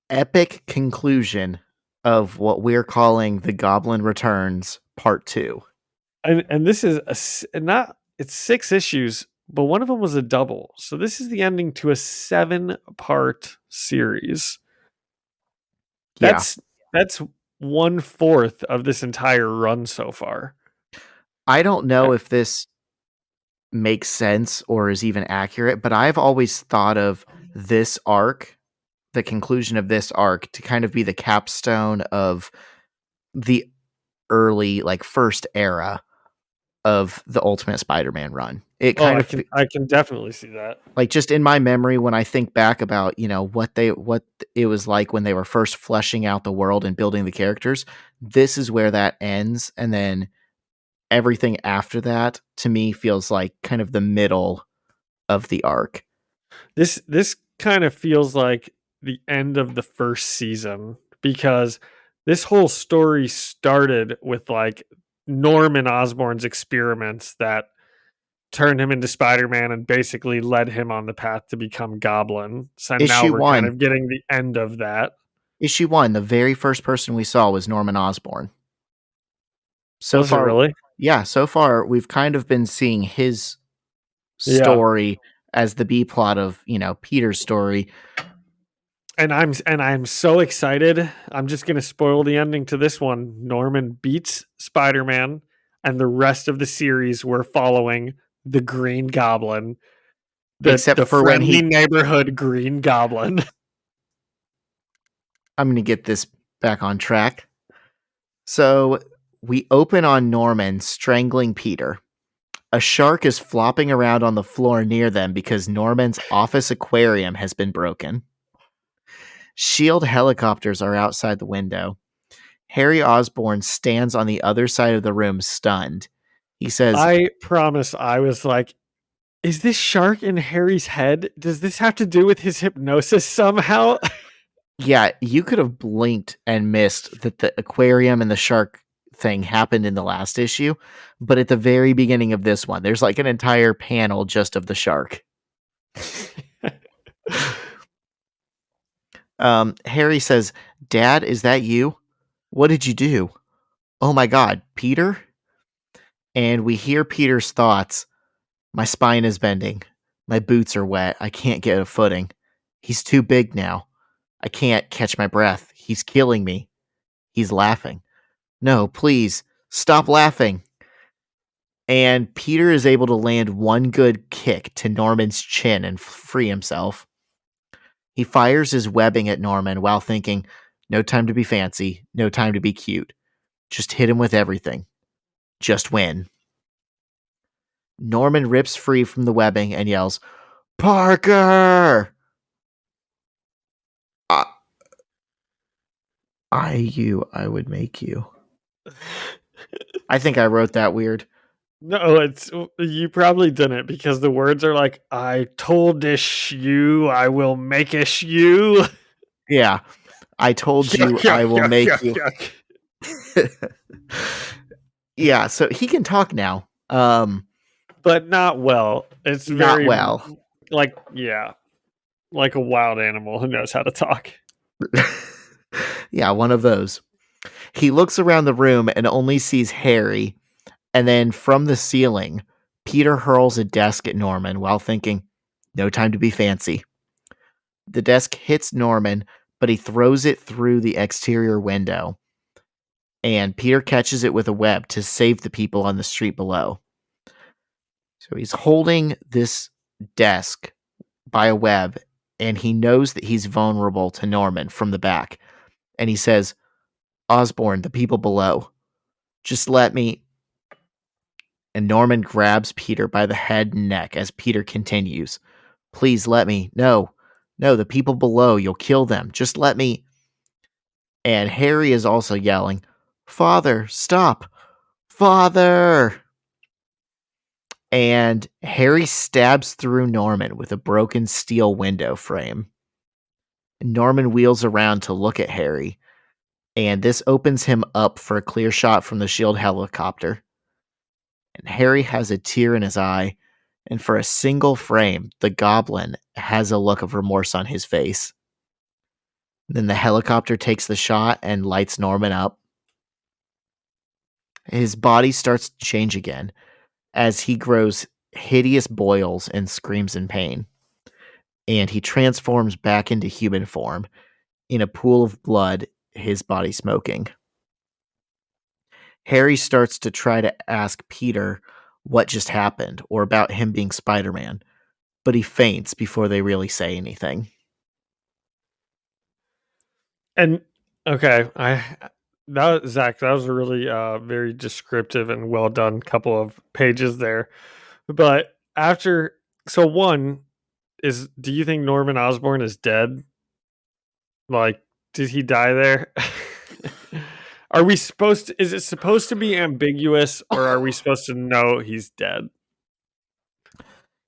epic conclusion of what we're calling the Goblin Returns Part 2. And this is not, it's 6 issues, but one of them was a double. So this is the ending to a 7-part series. Yeah. That's 1/4 of this entire run so far. I don't know if this makes sense or is even accurate, but I've always thought of this arc, the conclusion of this arc, to kind of be the capstone of the early, like, first era of the Ultimate Spider-Man run. It Oh, kind of I can definitely see that. like, just in my memory, when I think back about, what it was like when they were first fleshing out the world and building the characters, this is where that ends, and then everything after that to me feels like kind of the middle of the arc. This kind of feels like the end of the first season, because this whole story started with like Norman Osborn's experiments that turned him into Spider-Man and basically led him on the path to become Goblin. So now Issue we're kind 1, of getting the end of that. issue 1, the very first person we saw was Norman Osborn. So Was it far, really? yeah, so far we've kind of been seeing his Yeah. story as the B plot of, Peter's story. And I'm so excited. I'm just going to spoil the ending to this one. Norman beats Spider-Man, and the rest of the series we're following the Green Goblin, Except the for when friendly neighborhood Green Goblin. I'm going to get this back on track. So we open on Norman strangling Peter. A shark is flopping around on the floor near them because Norman's office aquarium has been broken. Shield helicopters are outside the window. Harry Osborn stands on the other side of the room, stunned. He says, I promise I was like, is this shark in Harry's head? Does this have to do with his hypnosis somehow? yeah, you could have blinked and missed that the aquarium and the shark thing happened in the last issue, but at the very beginning of this one, there's like an entire panel just of the shark. Harry says, "Dad, is that you? What did you do? Oh my God, Peter?" And we hear Peter's thoughts. My spine is bending. My boots are wet. I can't get a footing. He's too big now. I can't catch my breath. He's killing me. He's laughing. No, please, stop laughing. And Peter is able to land one good kick to Norman's chin and free himself. He fires his webbing at Norman while thinking, no time to be fancy, no time to be cute. Just hit him with everything. Just win. Norman rips free from the webbing and yells, Parker! I would make you. I think I wrote that weird. No, you probably didn't, because the words are like, I told ish you, I will make ish you. Yeah. I told you Yuck, I yuck, will yuck, make yuck, you. yuck. Yeah, so he can talk now. But not well. It's Not very well. like like a wild animal who knows how to talk. Yeah, one of those. He looks around the room and only sees Harry, and then from the ceiling, Peter hurls a desk at Norman while thinking, no time to be fancy. The desk hits Norman, but he throws it through the exterior window, and Peter catches it with a web to save the people on the street below. So he's holding this desk by a web, and he knows that he's vulnerable to Norman from the back. And he says, Osborn, the people below, just let me. And Norman grabs Peter by the head and neck as Peter continues. Please let me. No, the people below, you'll kill them. Just let me. And Harry is also yelling, Father, stop. Father. And Harry stabs through Norman with a broken steel window frame. Norman wheels around to look at Harry, and this opens him up for a clear shot from the shield helicopter. And Harry has a tear in his eye, and for a single frame, the Goblin has a look of remorse on his face. Then the helicopter takes the shot and lights Norman up. His body starts to change again as he grows hideous boils and screams in pain. And he transforms back into human form in a pool of blood, his body smoking. Harry starts to try to ask Peter what just happened or about him being Spider-Man, but he faints before they really say anything. And okay, Zach, that was a really very descriptive and well done couple of pages there. But after, so one is, do you think Norman Osborn is dead? Like, did he die there? Are we supposed to, is it supposed to be ambiguous, or are we supposed to know he's dead?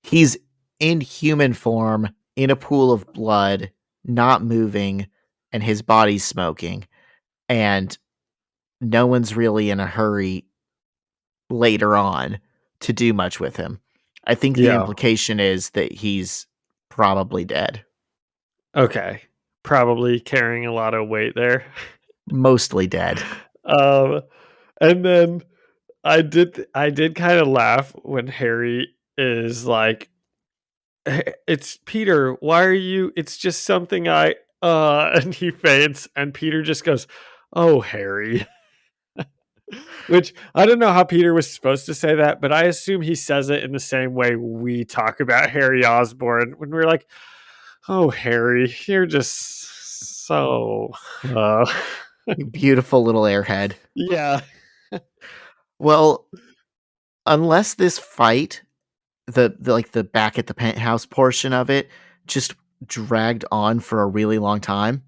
He's in human form, in a pool of blood, not moving, and his body's smoking. And no one's really in a hurry later on to do much with him. I think the Yeah. implication is that he's probably dead. Okay. Probably carrying a lot of weight there. Mostly dead. And then I did kind of laugh when Harry is like, it's Peter, why are you, it's just something I and he faints, and Peter just goes, oh, Harry. Which I don't know how Peter was supposed to say that, but I assume he says it in the same way we talk about Harry Osborn when we're like, oh, Harry, you're just so Beautiful little airhead. yeah. Well, unless this fight, the like the back at the penthouse portion of it, just dragged on for a really long time,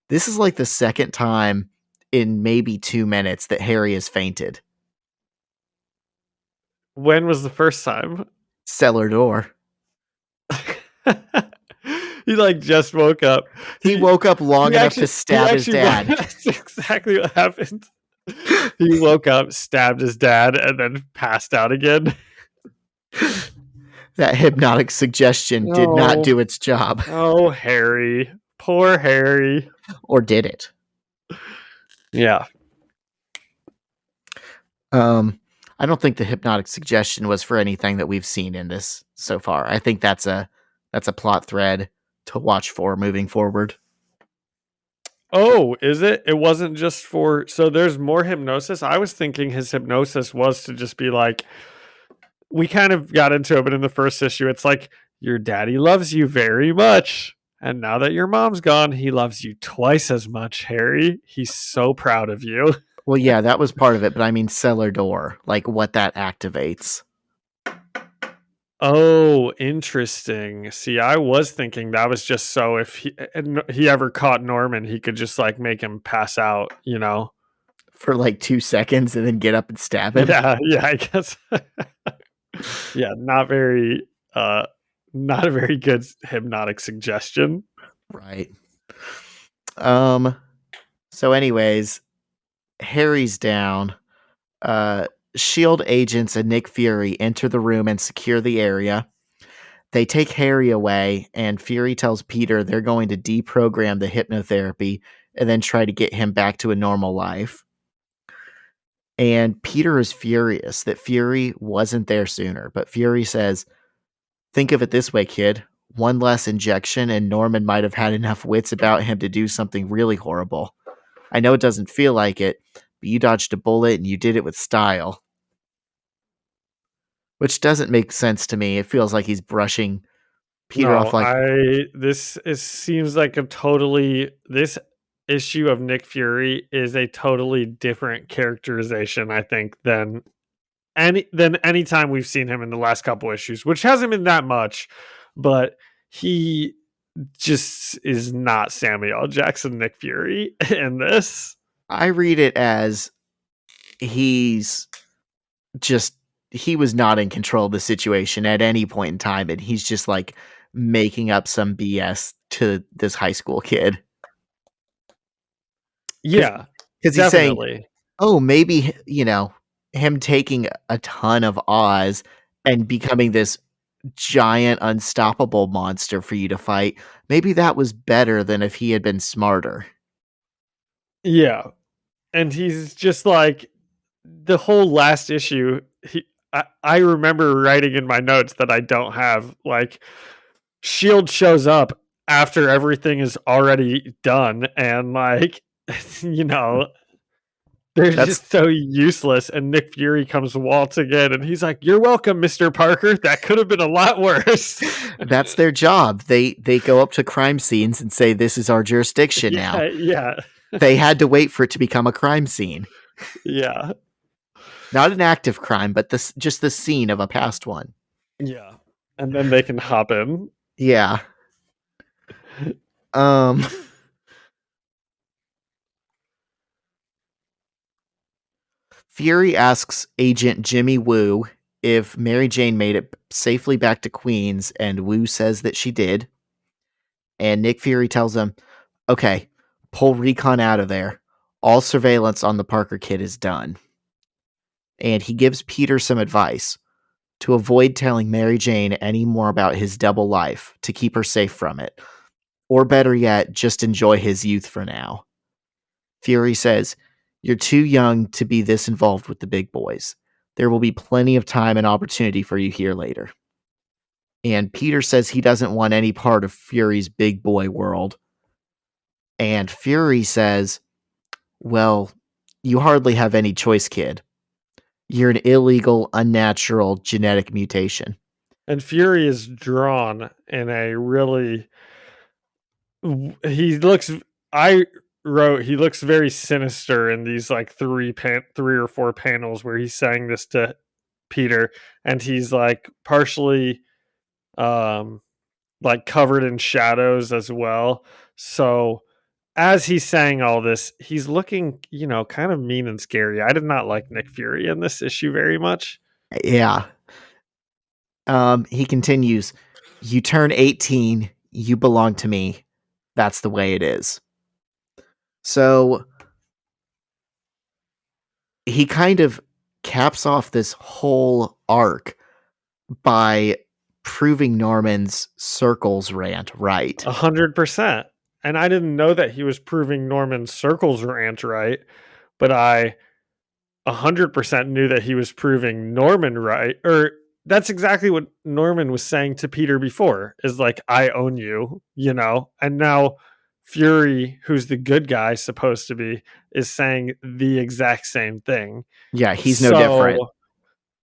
this is like the second time in maybe 2 minutes that Harry has fainted. When was the first time? Cellar door. He like just woke up. He woke up long enough to stab his dad. That's exactly what happened. He woke up, stabbed his dad, and then passed out again. That hypnotic suggestion did not Oh. do its job. Oh, Harry. Poor Harry. Or did it? Yeah. I don't think the hypnotic suggestion was for anything that we've seen in this so far. I think that's a plot thread to watch for moving forward. Oh, is it? It wasn't just for, so there's more hypnosis. I was thinking his hypnosis was to just be like, we kind of got into it, but in the first issue, it's like, your daddy loves you very much. And now that your mom's gone, he loves you twice as much, Harry. He's so proud of you. Well, yeah, that was part of it, but I mean cellar door, like what that activates. Oh, interesting. See, I was thinking that was just so if he ever caught Norman, he could just like make him pass out, you know? For like 2 seconds and then get up and stab him. Yeah, I guess. Yeah, not a very good hypnotic suggestion. Right. So anyways, Harry's down. Shield agents and Nick Fury enter the room and secure the area. They take Harry away, and Fury tells Peter they're going to deprogram the hypnotherapy and then try to get him back to a normal life. And Peter is furious that Fury wasn't there sooner, but Fury says, "Think of it this way, kid. One less injection, and Norman might have had enough wits about him to do something really horrible. I know it doesn't feel like it, but you dodged a bullet and you did it with style." Which doesn't make sense to me. It feels like he's brushing Peter off No, like, seems like this issue of Nick Fury is a totally different characterization, I think, than any time we've seen him in the last couple issues, which hasn't been that much, but he just is not Samuel L. Jackson Nick Fury in this. I read it as he's just, he was not in control of the situation at any point in time, and he's just like making up some BS to this high school kid. Yeah, Because he's saying, definitely. oh, maybe, him taking a ton of Oz and becoming this giant unstoppable monster for you to fight, maybe that was better than if he had been smarter. Yeah. And he's just like the whole last issue. I remember writing in my notes that I don't have, like, Shield shows up after everything is already done, and like, they're That's just so useless. And Nick Fury comes waltzing in, and he's like, "You're welcome, Mr. Parker. That could have been a lot worse." that's their job. They go up to crime scenes and say, "This is our jurisdiction now." Yeah. They had to wait for it to become a crime scene. Yeah. Not an active crime, but just the scene of a past one. Yeah. And then they can hop in. Yeah. Fury asks Agent Jimmy Woo if Mary Jane made it safely back to Queens, and Woo says that she did. And Nick Fury tells him, "Okay, pull recon out of there. All surveillance on the Parker kid is done." And he gives Peter some advice to avoid telling Mary Jane any more about his double life, to keep her safe from it. Or better yet, just enjoy his youth for now. Fury says, "You're too young to be this involved with the big boys. There will be plenty of time and opportunity for you here later." And Peter says he doesn't want any part of Fury's big boy world. And Fury says, "Well, you hardly have any choice, kid. You're an illegal, unnatural genetic mutation." And Fury is drawn in a really. He looks. I wrote he looks very sinister in these like three or four panels where he's saying this to Peter, and he's like partially, like covered in shadows as well. So as he's saying all this, he's looking, kind of mean and scary. I did not like Nick Fury in this issue very much. Yeah. He continues, "You turn 18, you belong to me. That's the way it is." So he kind of caps off this whole arc by proving Norman's circles rant right. 100%. And I didn't know that he was proving Norman's circles rant right, but I 100% knew that he was proving Norman right. Or that's exactly what Norman was saying to Peter before, is like, "I own you," and now Fury, who's the good guy supposed to be, is saying the exact same thing. Yeah, he's no different. So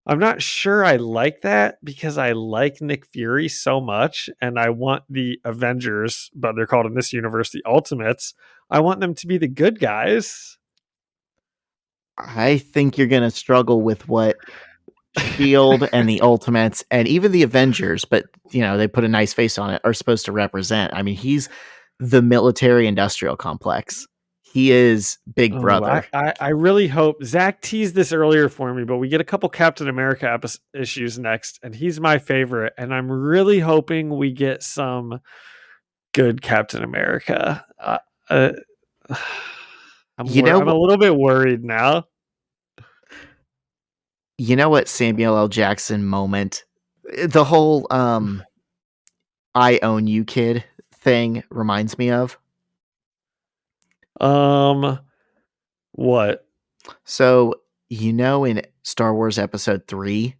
I'm not sure I like that, because I like Nick Fury so much, and I want the Avengers, but they're called in this universe the Ultimates. I want them to be the good guys. I think you're going to struggle with what Shield and the Ultimates and even the Avengers, but they put a nice face on it, are supposed to represent. I mean, he's the military industrial complex. He is Big Brother. I really hope Zach teased this earlier for me, but we get a couple Captain America issues next, and he's my favorite. And I'm really hoping we get some good Captain America. I'm You know I'm a little bit worried now. You know what Samuel L. Jackson moment, the whole "I own you, kid" thing reminds me of? What? So, in Star Wars Episode 3,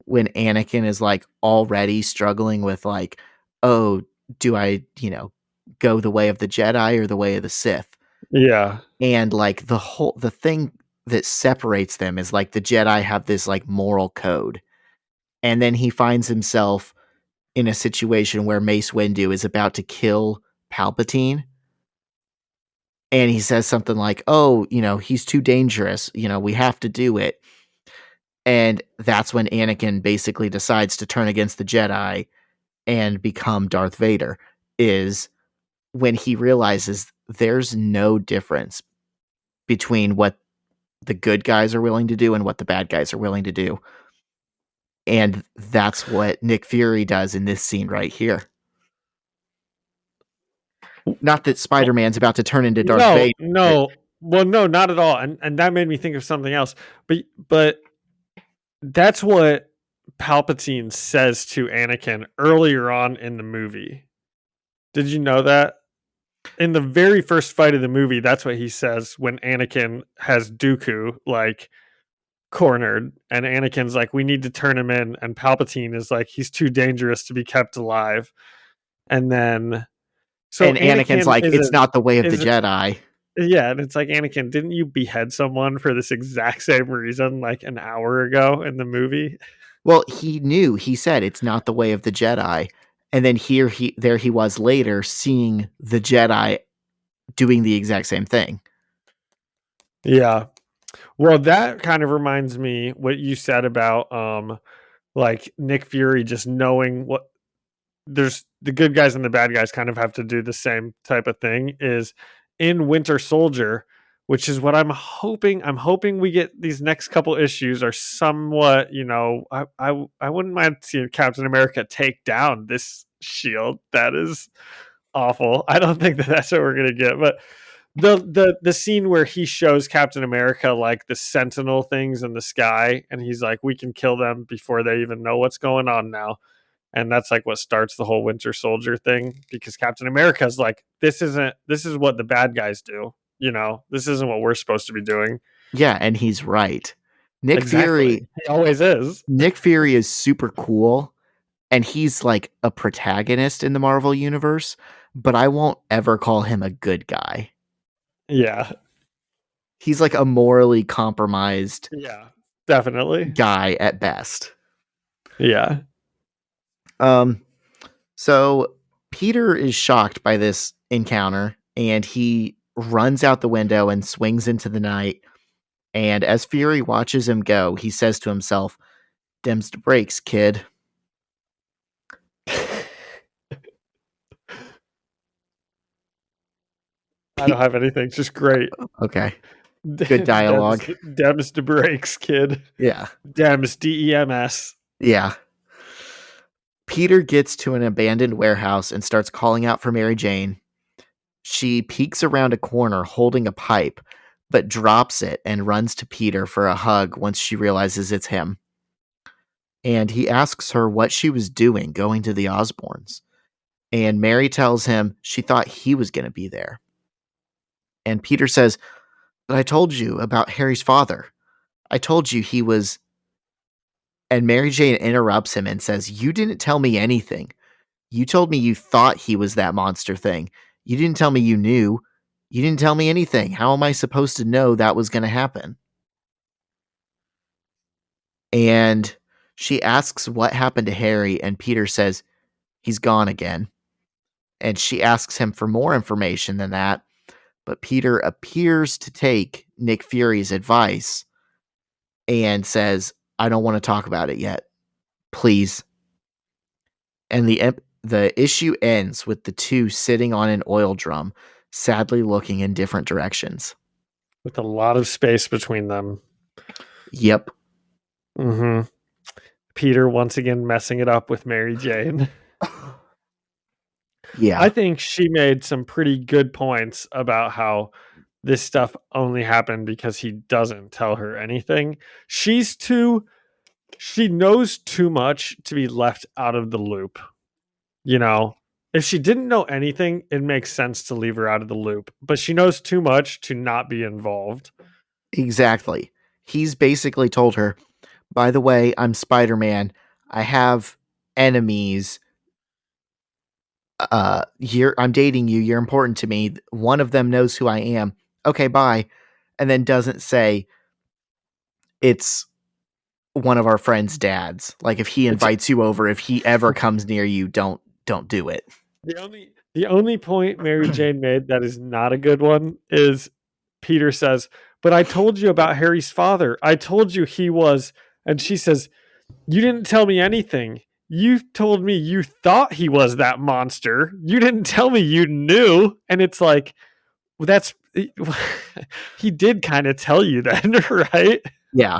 when Anakin is, like, already struggling with, like, "Oh, do I, go the way of the Jedi or the way of the Sith?" Yeah. And, like, the thing that separates them is, like, the Jedi have this, like, moral code, and then he finds himself in a situation where Mace Windu is about to kill Palpatine, and he says something like, "Oh, he's too dangerous, we have to do it." And that's when Anakin basically decides to turn against the Jedi and become Darth Vader, is when he realizes there's no difference between what the good guys are willing to do and what the bad guys are willing to do. And that's what Nick Fury does in this scene right here. Not that Well, Spider-Man's about to turn into Darth no, Vader, but no. Well, no, not at all. And that made me think of something else. But that's what Palpatine says to Anakin earlier on in the movie. Did you know that? In the very first fight of the movie, that's what he says when Anakin has Dooku like cornered, and Anakin's like, "We need to turn him in," and Palpatine is like, "He's too dangerous to be kept alive." And then, so and Anakin's Anakin like, "It's not the way of the is Jedi." yeah, and it's like, Anakin, didn't you behead someone for this exact same reason like an hour ago in the movie? Well, he knew, he said, "It's not the way of the Jedi." And then there he was later seeing the Jedi doing the exact same thing. Yeah. Well, that kind of reminds me what you said about like Nick Fury just knowing what there's the good guys and the bad guys kind of have to do the same type of thing is in Winter Soldier, which is what I'm hoping we get these next couple issues are somewhat, I wouldn't mind seeing Captain America take down this shield. That is awful. I don't think that that's what we're going to get, but the scene where he shows Captain America like the sentinel things in the sky and he's like, we can kill them before they even know what's going on now, and that's like what starts the whole Winter Soldier thing, because Captain America's like, this is what the bad guys do, this isn't what we're supposed to be doing. Yeah, and he's right. Nick Exactly, Fury he always is. Nick Fury is super cool, and he's like a protagonist in the Marvel universe, but I won't ever call him a good guy. Yeah, He's like a morally compromised yeah, definitely. guy at best. Yeah. Um, so Peter is shocked by this encounter, and he runs out the window and swings into the night. And as Fury watches him go, he says to himself, "Dems the brakes, kid." I don't have anything, just great. Okay, good dialogue. Dems the brakes, kid. Yeah, Dems, DEMS. yeah. Peter gets to an abandoned warehouse and starts calling out for Mary Jane. She peeks around a corner holding a pipe, but drops it and runs to Peter for a hug once she realizes it's him. And he asks her what she was doing going to the Osborns. And Mary tells him she thought he was going to be there. And Peter says, "But I told you about Harry's father. I told you he was..." And Mary Jane interrupts him and says, "You didn't tell me anything. You told me you thought he was that monster thing. You didn't tell me you knew. You didn't tell me anything. How am I supposed to know that was going to happen?" And she asks what happened to Harry, and Peter says, "He's gone again." And she asks him for more information than that, but Peter appears to take Nick Fury's advice and says, "I don't want to talk about it yet. Please." And the issue ends with the two sitting on an oil drum, sadly looking in different directions. With a lot of space between them. Yep. Mm-hmm. Peter once again messing it up with Mary Jane. Yeah. I think she made some pretty good points about how this stuff only happened because he doesn't tell her anything. She knows too much to be left out of the loop. You know, if she didn't know anything, it makes sense to leave her out of the loop, but she knows too much to not be involved. Exactly. He's basically told her, by the way, I'm Spider-Man. I have enemies. I'm dating you. You're important to me. One of them knows who I am. Okay, bye. And then doesn't say it's one of our friends' dads. Like if he It's invites you over, if he ever comes near you, don't do it. the only point Mary Jane made that is not a good one is Peter says, "But I told you about Harry's father. I told you he was," and she says, "You didn't tell me anything. You told me you thought he was that monster. You didn't tell me you knew." And it's like, well, that's he did kind of tell you then, right? Yeah.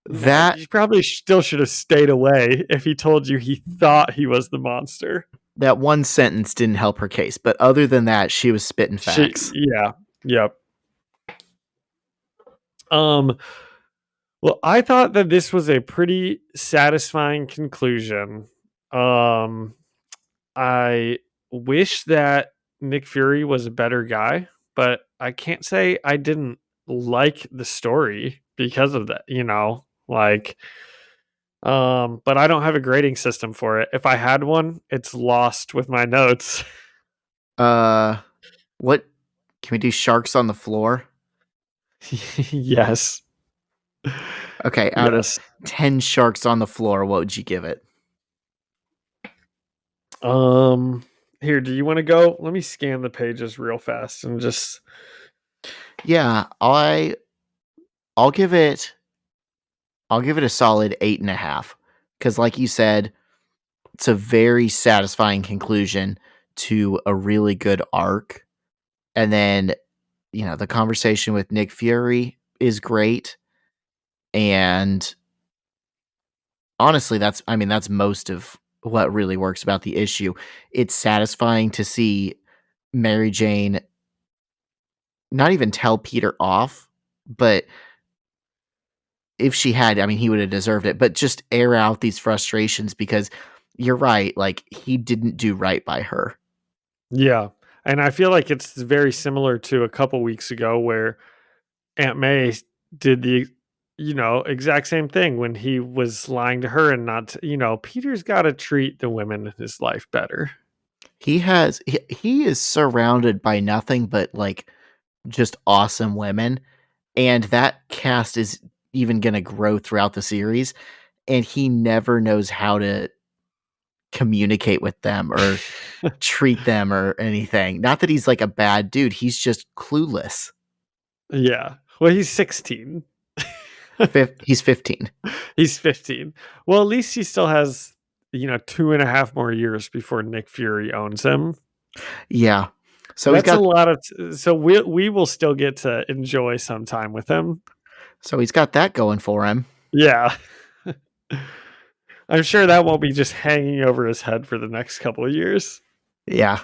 That You probably still should have stayed away if he told you he thought he was the monster. that one sentence didn't help her case, but other than that, she was spitting facts. Yeah, yep. Well, I thought that this was a pretty satisfying conclusion. I wish that Nick Fury was a better guy, but I can't say I didn't like the story because of that, but I don't have a grading system for it. If I had one, it's lost with my notes. What can we do? Sharks on the floor? Yes. Okay, out of Yes. 10 sharks on the floor, what would you give it? Here, do you want to go? Let me scan the pages real fast and just Yeah, I'll give it a solid 8.5. Because like you said, it's a very satisfying conclusion to a really good arc. And then, the conversation with Nick Fury is great. And honestly, that's most of what really works about the issue. It's satisfying to see Mary Jane not even tell Peter off, but if she had, he would have deserved it, but just air out these frustrations because you're right, like he didn't do right by her. yeah. And I feel like it's very similar to a couple weeks ago where Aunt May did the exact same thing when he was lying to her and not, Peter's got to treat the women in his life better. He is surrounded by nothing but like just awesome women, and that cast is even going to grow throughout the series, and he never knows how to communicate with them or treat them or anything. Not that he's like a bad dude, he's just clueless. Yeah. Well, he's 16. He's 15. He's 15. Well, at least he still has, 2.5 more years before Nick Fury owns him. Yeah. So that's he's got a lot of. So we will still get to enjoy some time with him. So he's got that going for him. Yeah. I'm sure that won't be just hanging over his head for the next couple of years. Yeah.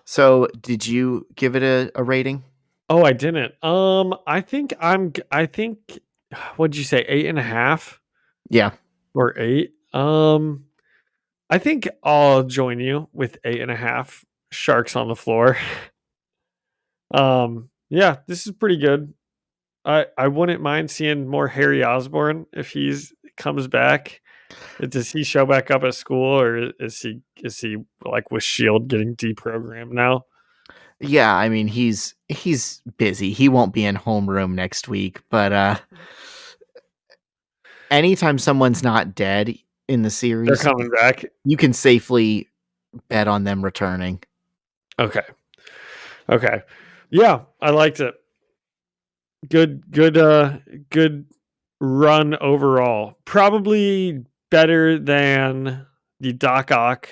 So did you give it a rating? Oh, I didn't. I think what'd you say, 8.5? Yeah. Or 8? I think I'll join you with 8.5 sharks on the floor. Yeah, this is pretty good. I wouldn't mind seeing more Harry Osborn if he's comes back. Does he show back up at school, or is he like with Shield getting deprogrammed now? Yeah, he's busy. He won't be in homeroom next week, but anytime someone's not dead in the They're series, coming back. you can safely bet on them returning. Okay. Yeah, I liked it. Good run overall. Probably better than the Doc Ock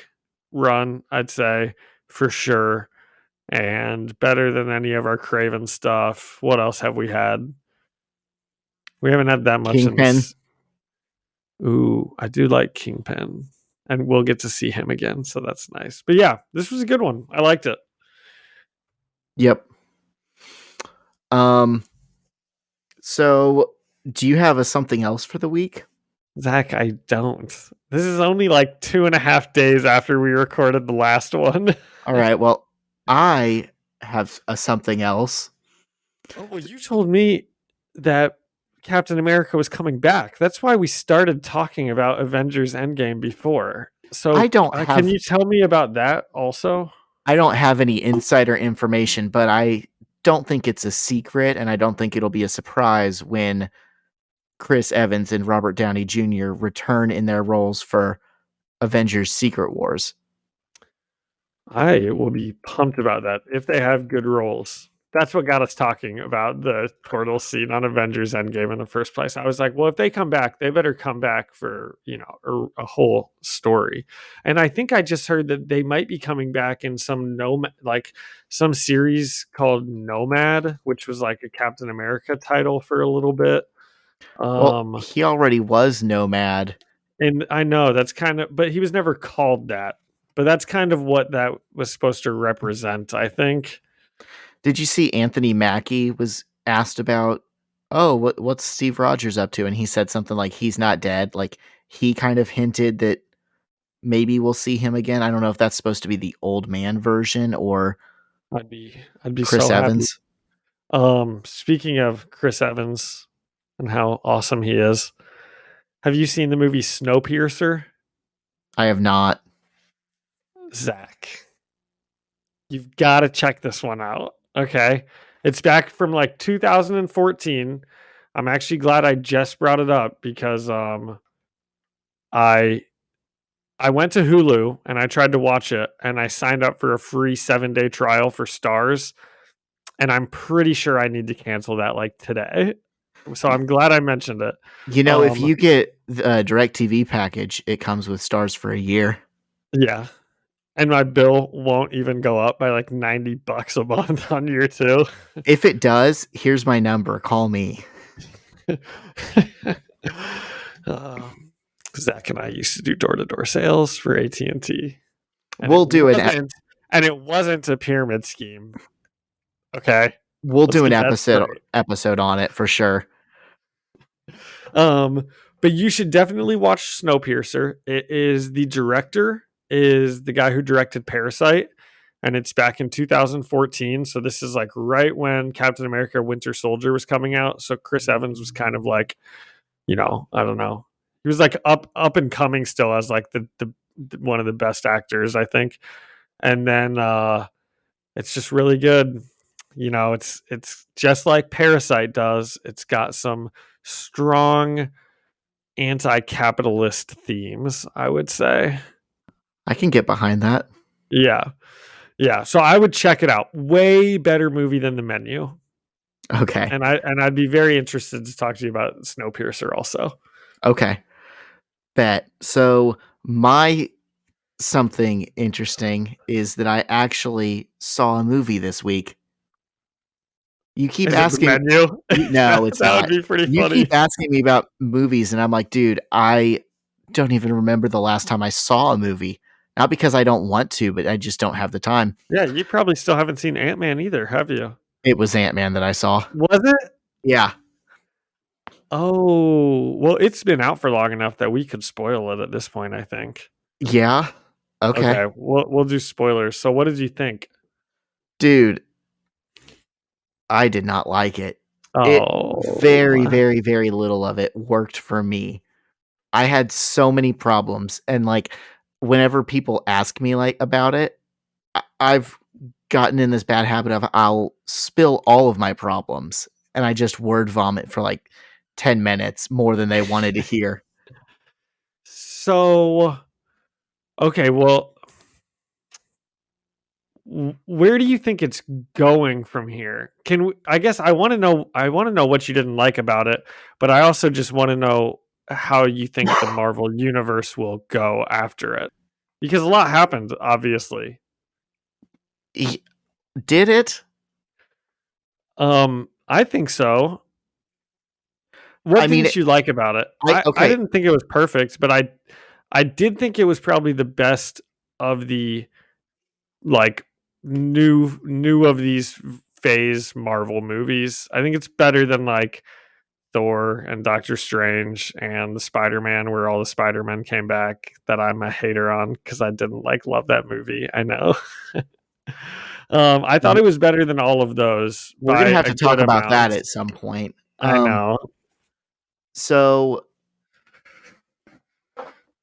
run, I'd say, for sure. And better than any of our Craven stuff. What else have we had? We haven't had that much in Kingpin. this. Ooh, I do like Kingpin. and we'll get to see him again. So that's nice. But yeah, this was a good one. I liked it. Yep. So do you have something else for the week? Zach, I don't. This is only like 2.5 days after we recorded the last one. All right. Well, I have something else. Oh, well, you told me that Captain America was coming back. That's why we started talking about Avengers Endgame before. So I don't can have you tell me about that also? I don't have any insider information, but I don't think it's a secret, and I don't think it'll be a surprise when Chris Evans and Robert Downey Jr. return in their roles for Avengers Secret Wars. I will be pumped about that if they have good roles. That's what got us talking about the portal scene on Avengers Endgame in the first place. I was like, well, if they come back, they better come back for, a whole story. And I think I just heard that they might be coming back in some some series called Nomad, which was like a Captain America title for a little bit. Well, he already was Nomad. And I know that's but he was never called that. But that's kind of what that was supposed to represent, I think. Did you see Anthony Mackie was asked about, oh, what's Steve Rogers up to? And he said something like he's not dead. Like he kind of hinted that maybe we'll see him again. I don't know if that's supposed to be the old man version or I'd be Chris so happy. Evans. Speaking of Chris Evans and how awesome he is, have you seen the movie Snowpiercer? I have not. Zach, you've got to check this one out. Okay, it's back from like 2014. I'm actually glad I just brought it up because I went to Hulu and I tried to watch it and I signed up for a free 7-day trial for Stars, and I'm pretty sure I need to cancel that like today. So I'm glad I mentioned it. If you get the DirecTV package, it comes with Stars for a year. Yeah. And my bill won't even go up by like $90 a month on year 2. If it does, here's my number. Call me. Zach and I used to do door-to-door sales for AT&T. We'll do it. And it wasn't a pyramid scheme. Okay. We'll do an episode on it for sure. But you should definitely watch Snowpiercer. It is the director is the guy who directed Parasite, and it's back in 2014. So this is like right when Captain America Winter Soldier was coming out. So Chris Evans was kind of like, I don't know. He was like up and coming still as like the one of the best actors, I think. And then it's just really good. It's just like Parasite does. It's got some strong anti-capitalist themes, I would say. I can get behind that. Yeah. So I would check it out. Way better movie than The Menu. Okay. And I'd be very interested to talk to you about Snowpiercer also. Okay. Bet. So my something interesting is that I actually saw a movie this week. You keep asking. It The Menu? No, it's that not. That would be pretty you funny. You keep asking me about movies, and I'm like, dude, I don't even remember the last time I saw a movie. Not because I don't want to, but I just don't have the time. Yeah, you probably still haven't seen Ant-Man either, have you? It was Ant-Man that I saw. Was it? Yeah. Oh, well, it's been out for long enough that we could spoil it at this point, I think. Yeah. Okay. We'll do spoilers. So what did you think? Dude, I did not like it. Oh. Very, very, very little of it worked for me. I had so many problems, and like whenever people ask me like about it, I've gotten in this bad habit of I'll spill all of my problems and I just word vomit for like 10 minutes more than they wanted to hear. So, okay, well, where do you think it's going from here? I guess I want to know what you didn't like about it, but I also just want to know how you think the Marvel universe will go after it. Because a lot happened, obviously. Did it? I think so. What didn't you like about it? I didn't think it was perfect, but I did think it was probably the best of the like new of these phase Marvel movies. I think it's better than like Thor and Doctor Strange and the Spider-Man where all the Spider-Men came back that I'm a hater on because I didn't like love that movie. I know. I thought it was better than all of those We're gonna by have a to good talk about that amount. at some point. I know. So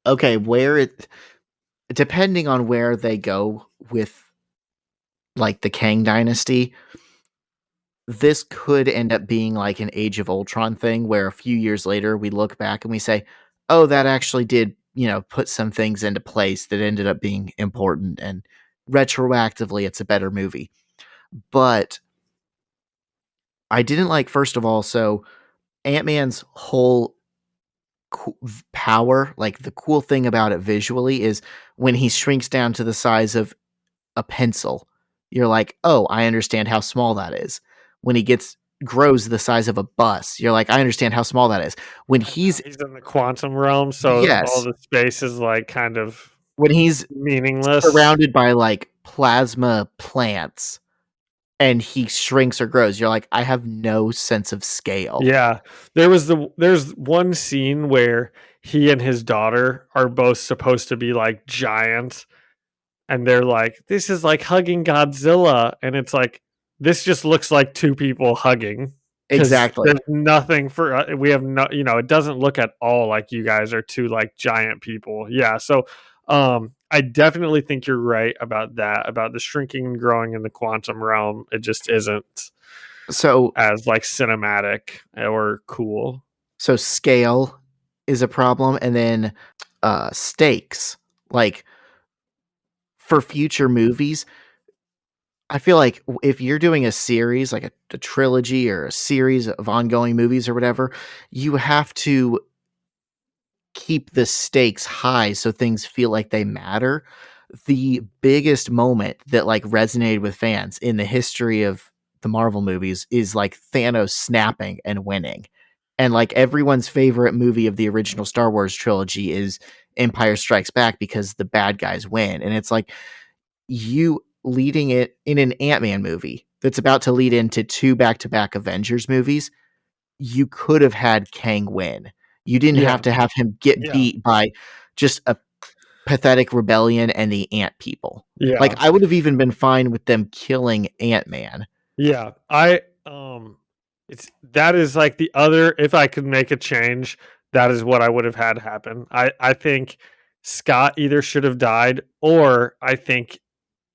okay, depending on where they go with like the Kang dynasty, this could end up being like an Age of Ultron thing where a few years later we look back and we say, "Oh, that actually did, put some things into place that ended up being important and retroactively it's a better movie." But I didn't like first of all, so Ant-Man's whole power, like the cool thing about it visually is when he shrinks down to the size of a pencil, you're like, "Oh, I understand how small that is." When he grows the size of a bus, you're like, "I understand how small that is." When And now he's he's in the quantum realm, so all yes, the space is like kind of when he's meaningless. surrounded by like plasma plants and he shrinks or grows, you're like, "I have no sense of scale." Yeah. There's one scene where he and his daughter are both supposed to be like giant and they're like, "This is like hugging Godzilla." And it's like this just looks like two people hugging cuz Exactly. there's nothing for we have no, it doesn't look at all like you guys are two like giant people. Yeah. So I definitely think you're right about that, about the shrinking and growing in the quantum realm. It just isn't So as like cinematic or cool. so scale is a problem, and then stakes. Like for future movies, I feel like if you're doing a series, like a trilogy or a series of ongoing movies or whatever, you have to keep the stakes high so things feel like they matter. The biggest moment that like resonated with fans in the history of the Marvel movies is like Thanos snapping and winning. And like everyone's favorite movie of the original Star Wars trilogy is Empire Strikes Back because the bad guys win. And it's like you leading it in an Ant-Man movie that's about to lead into two back-to-back Avengers movies, you could have had Kang win. You didn't Yeah. have to have him get Yeah. beat by just a pathetic rebellion and the ant people. Like, Yeah. I would have even been fine with them killing Ant-Man. Yeah. It's that is like the other, if I could make a change, that is what I would have had happen. I think Scott either should have died or I think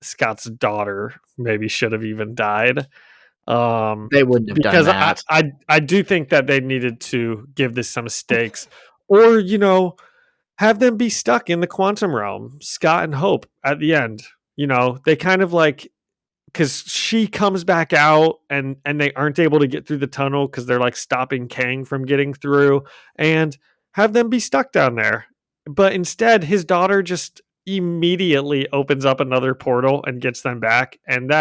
Scott's daughter maybe should have even died. Um, They wouldn't have done because I, that. I I do think that they needed to give this some stakes, or have them be stuck in the quantum realm, Scott and Hope at the end. They kind of like because she comes back out and they aren't able to get through the tunnel because they're like stopping Kang from getting through, and have them be stuck down there. But instead, his daughter just immediately opens up another portal and gets them back, and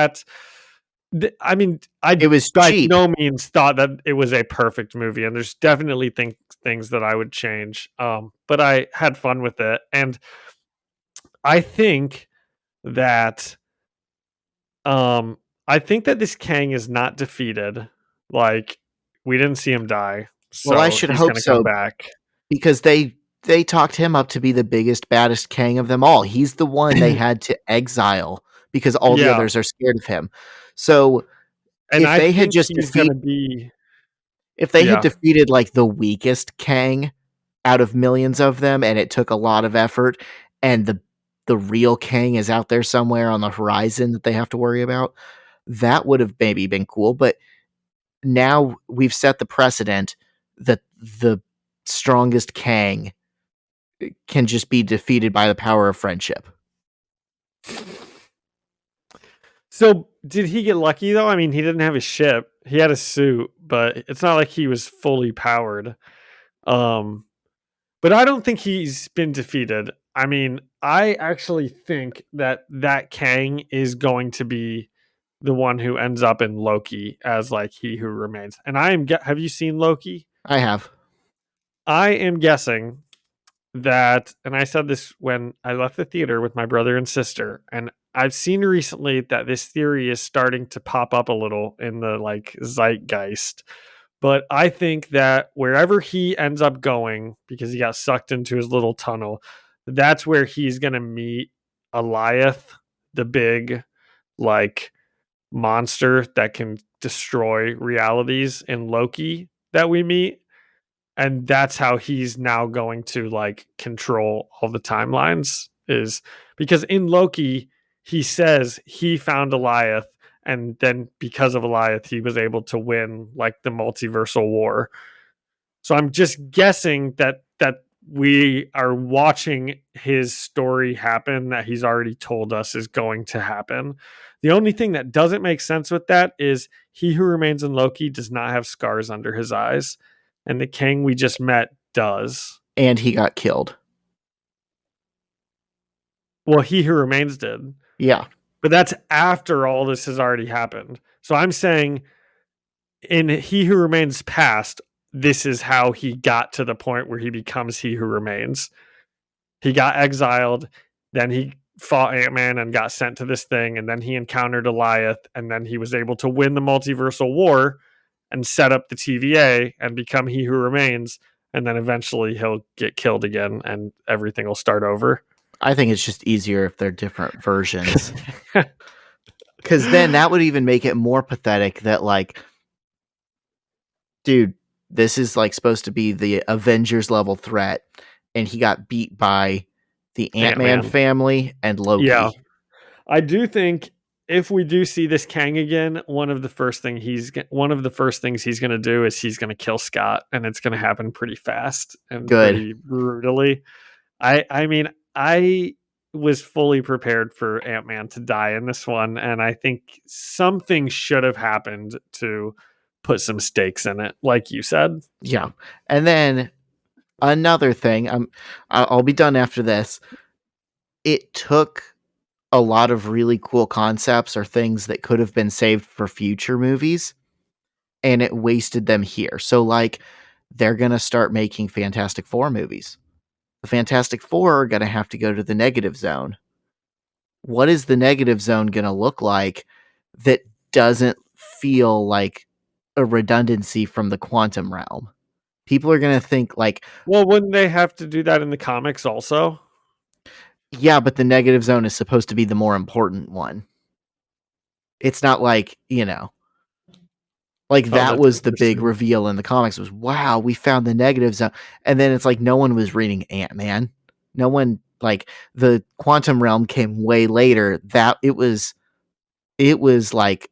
I mean, I It was by cheap. no means thought that it was a perfect movie, and there's definitely things that I would change. But I had fun with it, and I think that I think that this Kang is not defeated. Like we didn't see him die, Well, I so should he's hope gonna come so back. because they talked him up to be the biggest, baddest Kang of them all. He's the one they had to exile because all the Yeah, others are scared of him. So and if I they had think just he's gonna be. if they had Yeah, defeated like the weakest Kang out of millions of them and it took a lot of effort and the real Kang is out there somewhere on the horizon that they have to worry about, that would have maybe been cool. But now we've set the precedent that the strongest Kang can just be defeated by the power of friendship. so did he get lucky though? I mean, he didn't have a ship. He had a suit, but it's not like he was fully powered. Um, but I don't think he's been defeated. I mean, I actually think that Kang is going to be the one who ends up in Loki as like he who remains. And have you seen Loki? I have. I am guessing that, and I said this when I left the theater with my brother and sister, and I've seen recently that this theory is starting to pop up a little in the like zeitgeist. But I think that wherever he ends up going, because he got sucked into his little tunnel, that's where he's going to meet Eliath, the big, like, monster that can destroy realities in Loki that we meet. And that's how he's now going to like control all the timelines, is because in Loki, he says he found Eliath, and then because of Eliath, he was able to win like the multiversal war. So I'm just guessing that we are watching his story happen that he's already told us is going to happen. The only thing that doesn't make sense with that is he who remains in Loki does not have scars under his eyes, and the king we just met does. And he got killed. Well, he who remains did. Yeah. But that's after all this has already happened. So I'm saying in He Who Remains past, this is how he got to the point where he becomes He Who Remains. He got exiled, then he fought Ant-Man and got sent to this thing, and then he encountered Eliath, and then he was able to win the multiversal war and set up the TVA and become He Who Remains, and then eventually he'll get killed again and everything will start over. I think it's just easier if they're different versions. Because then that would even make it more pathetic that, like, dude, this is like supposed to be the Avengers level threat, and he got beat by the Ant-Man family and Loki. Yeah. I do think if we do see this Kang again, one of the first things he's going to do is he's going to kill Scott, and it's going to happen pretty fast and pretty brutally. I mean, I was fully prepared for Ant-Man to die in this one, and I think something should have happened to put some stakes in it, like you said. Yeah. And then another thing, I'll be done after this. It took a lot of really cool concepts or things that could have been saved for future movies, and it wasted them here. So, like, they're going to start making Fantastic Four movies. The Fantastic Four are going to have to go to the negative zone. What is the negative zone going to look like that doesn't feel like a redundancy from the quantum realm? People are going to think like, well, wouldn't they have to do that in the comics also? Yeah, but the negative zone is supposed to be the more important one. It's not like, like that was the big reveal in the comics was, wow, we found the negative zone. And then it's like no one was reading Ant-Man. No one, like, the quantum realm came way later. That it was like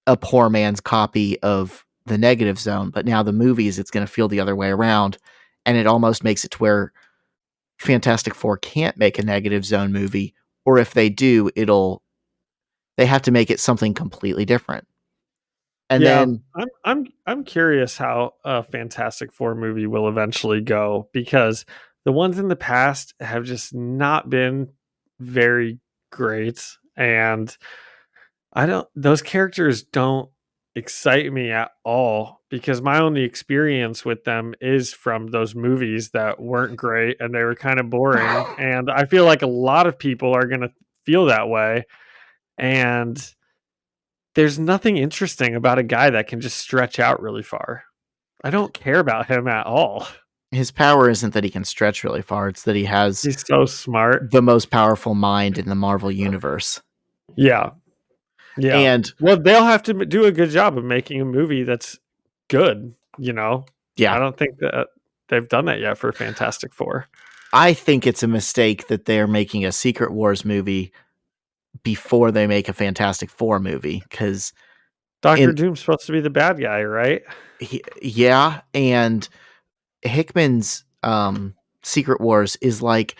a poor man's copy of the negative zone, but now the movies, it's going to feel the other way around. And it almost makes it to where Fantastic Four can't make a negative zone movie, or if they do, they have to make it something completely different. And then I'm curious how a Fantastic Four movie will eventually go, because the ones in the past have just not been very great, and those characters don't excite me at all, because my only experience with them is from those movies that weren't great and they were kind of boring. And I feel like a lot of people are going to feel that way. And there's nothing interesting about a guy that can just stretch out really far. I don't care about him at all. His power isn't that he can stretch really far. It's that he's so smart. The most powerful mind in the Marvel universe. Yeah. Yeah. And well, they'll have to do a good job of making a movie that's good, Yeah. I don't think that they've done that yet for Fantastic Four. I think it's a mistake that they're making a Secret Wars movie before they make a Fantastic Four movie, because Dr. Doom's supposed to be the bad guy, right? Yeah, and Hickman's Secret Wars is like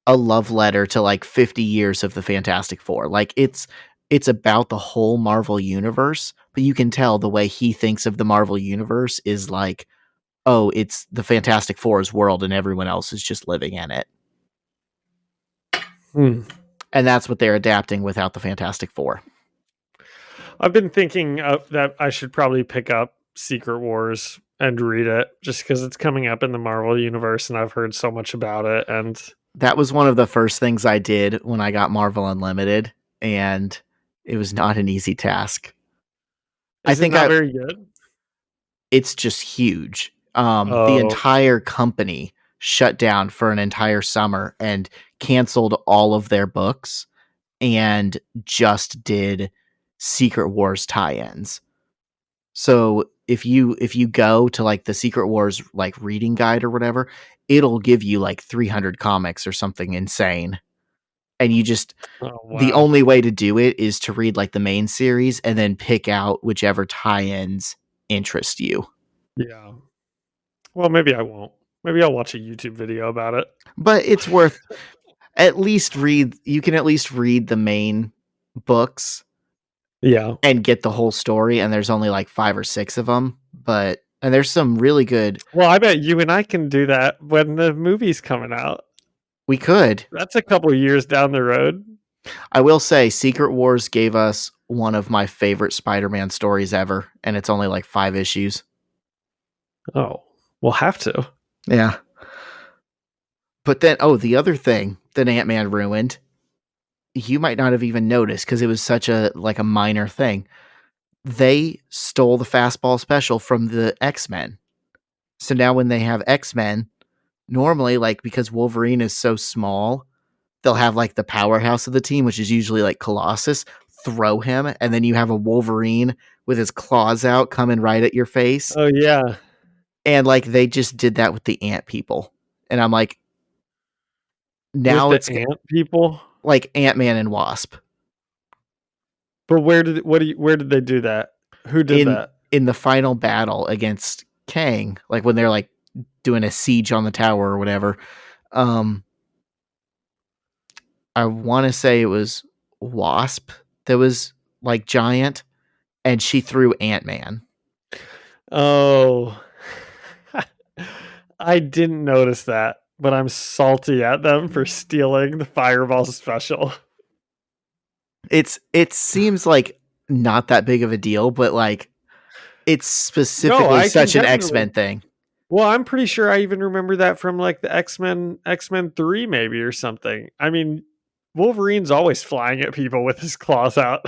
a love letter to like 50 years of the Fantastic Four. Like it's about the whole Marvel universe, but you can tell the way he thinks of the Marvel universe is like, oh, it's the Fantastic Four's world and everyone else is just living in it. And that's what they're adapting without the Fantastic Four. I've been thinking that I should probably pick up Secret Wars and read it just because it's coming up in the Marvel universe and I've heard so much about it. And That was one of the first things I did when I got Marvel Unlimited, and it was not an easy task. I is it think not very good? it's just huge. The Oh, entire company shut down for an entire summer and canceled all of their books and just did Secret Wars tie-ins. So if you go to like the Secret Wars like reading guide or whatever, it'll give you like 300 comics or something insane. And you just oh the wow. only way to do it is to read like the main series and then pick out whichever tie-ins interest you. Yeah. Well, maybe I won't. Maybe I'll watch a YouTube video about it. But it's worth at least read you can at least read the main books Yeah. and get the whole story, and there's only like 5 or 6 of them, but and there's some really good. Well, I bet you and I can do that when the movie's coming out. We could. That's a couple years down the road. I will say Secret Wars gave us one of my favorite Spider-Man stories ever, and it's only like 5 issues. Oh, we'll have to. Yeah. But then the other thing that Ant-Man ruined, you might not have even noticed because it was such a like a minor thing. They stole the fastball special from the X-Men. So now when they have X-Men, normally like because Wolverine is so small, they'll have like the powerhouse of the team, which is usually like Colossus, throw him, and then you have a Wolverine with his claws out coming right at your face. Oh yeah. And like they just did that with the ant people. And I'm like, With now the it's ant people. like Ant-Man and Wasp But where did they do that? Who did in that? in the final battle against Kang, like when they're like doing a siege on the tower or whatever. Um I want to say it was Wasp that was like giant, and she threw Ant-Man. Oh. I didn't notice that, but I'm salty at them for stealing the Fireball special. It seems like not that big of a deal, but like it's No, specifically I can such an definitely. X-Men thing. Well, I'm pretty sure I even remember that from like the X Men 3 maybe or something. I mean, Wolverine's always flying at people with his claws out.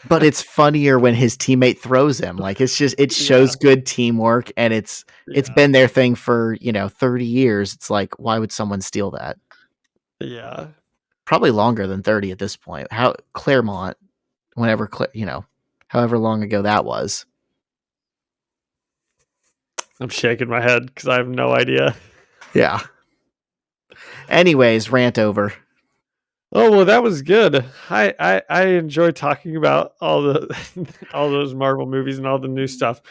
But it's funnier when his teammate throws him. Like it's just it Yeah. shows good teamwork, and it's Yeah. been their thing for, 30 years. It's like why would someone steal that? Yeah. Probably longer than 30 at this point. How Claremont, whenever however long ago that was. I'm shaking my head because I have no idea. Yeah. Anyways, rant over. Oh well, that was good. I enjoy talking about all the all those Marvel movies and all the new stuff.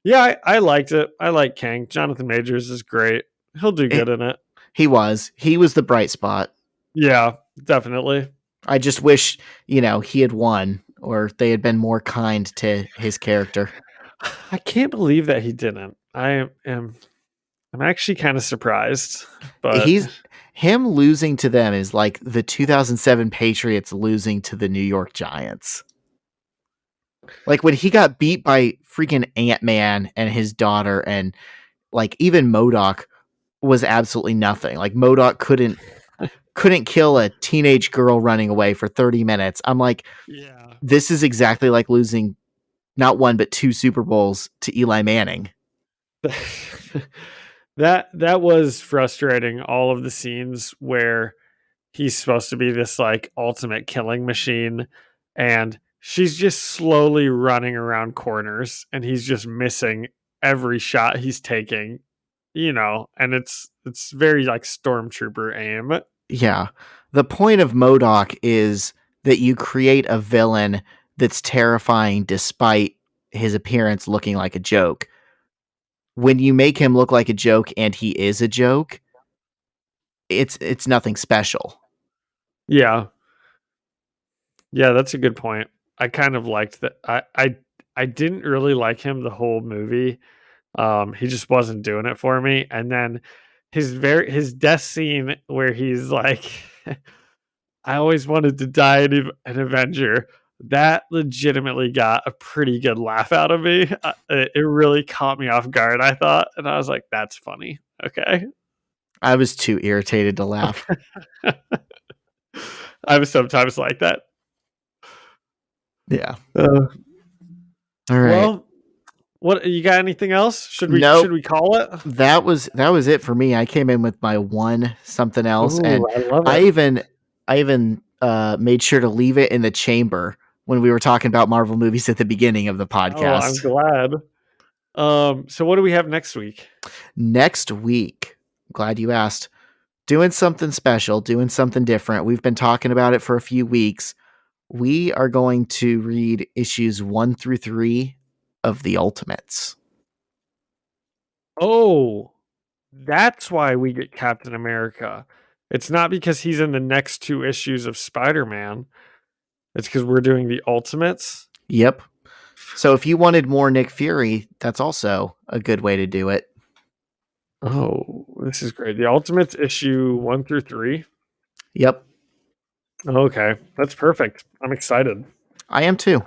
Yeah, I liked it. I like Kang. Jonathan Majors is great. He'll do It, good in it. he was the bright spot. Yeah, definitely. I just wish, he had won or they had been more kind to his character. I can't believe that he didn't. I'm actually kind of surprised, but Him losing to them is like the 2007 Patriots losing to the New York Giants. Like when he got beat by freaking Ant-Man and his daughter, and like even MODOK was absolutely nothing. Like MODOK couldn't kill a teenage girl running away for 30 minutes. I'm like, yeah. this is exactly like losing not one but 2 Super Bowls to Eli Manning. That was frustrating. All of the scenes where he's supposed to be this like ultimate killing machine and she's just slowly running around corners and he's just missing every shot he's taking, and it's very like stormtrooper aim. Yeah. The point of MODOK is that you create a villain that's terrifying despite his appearance looking like a joke. When you make him look like a joke and he is a joke, it's nothing special. Yeah. Yeah, that's a good point. I kind of liked that. I didn't really like him the whole movie. He just wasn't doing it for me. And then his death scene where he's like, I always wanted to die an Avenger, that legitimately got a pretty good laugh out of me. It really caught me off guard, I thought, and I was like, "That's funny." Okay. I was too irritated to laugh. I was sometimes like that. Yeah. Uh, All right. Well, what you got? Anything else? Should we Nope. call it? That was it for me. I came in with my one something else, and Ooh, I love I it. even made sure to leave it in the chamber when we were talking about Marvel movies at the beginning of the Oh, I'm podcast. glad. So what do we have next week? Next week, glad you asked. Doing something special, doing something different. We've been talking about it for a few weeks. We are going to read issues 1 through 3 of the Ultimates. Oh, that's why we get Captain America. It's not because he's in the next 2 issues of Spider-Man. It's because we're doing the Ultimates. Yep. So if you wanted more Nick Fury, that's also a good way to do it. Oh, this is great. The Ultimates issue 1 through 3. Yep. Okay, that's perfect. I'm excited. I am too.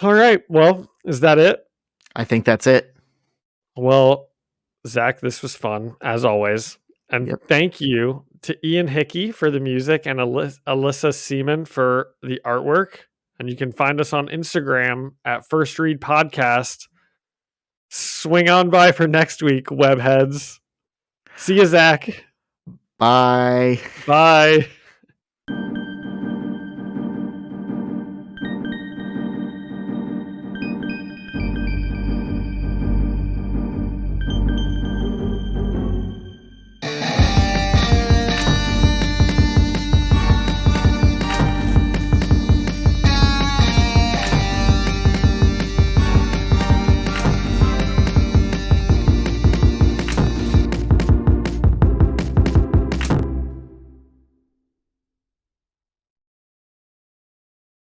All right. Well, is that it? I think that's it. Well, Zach, this was fun as always. And Yep. thank you to Ian Hickey for the music and Alyssa Seaman for the artwork. And you can find us on Instagram at First Read Podcast. Swing on by for next week, webheads. See you, Zach. Bye. Bye.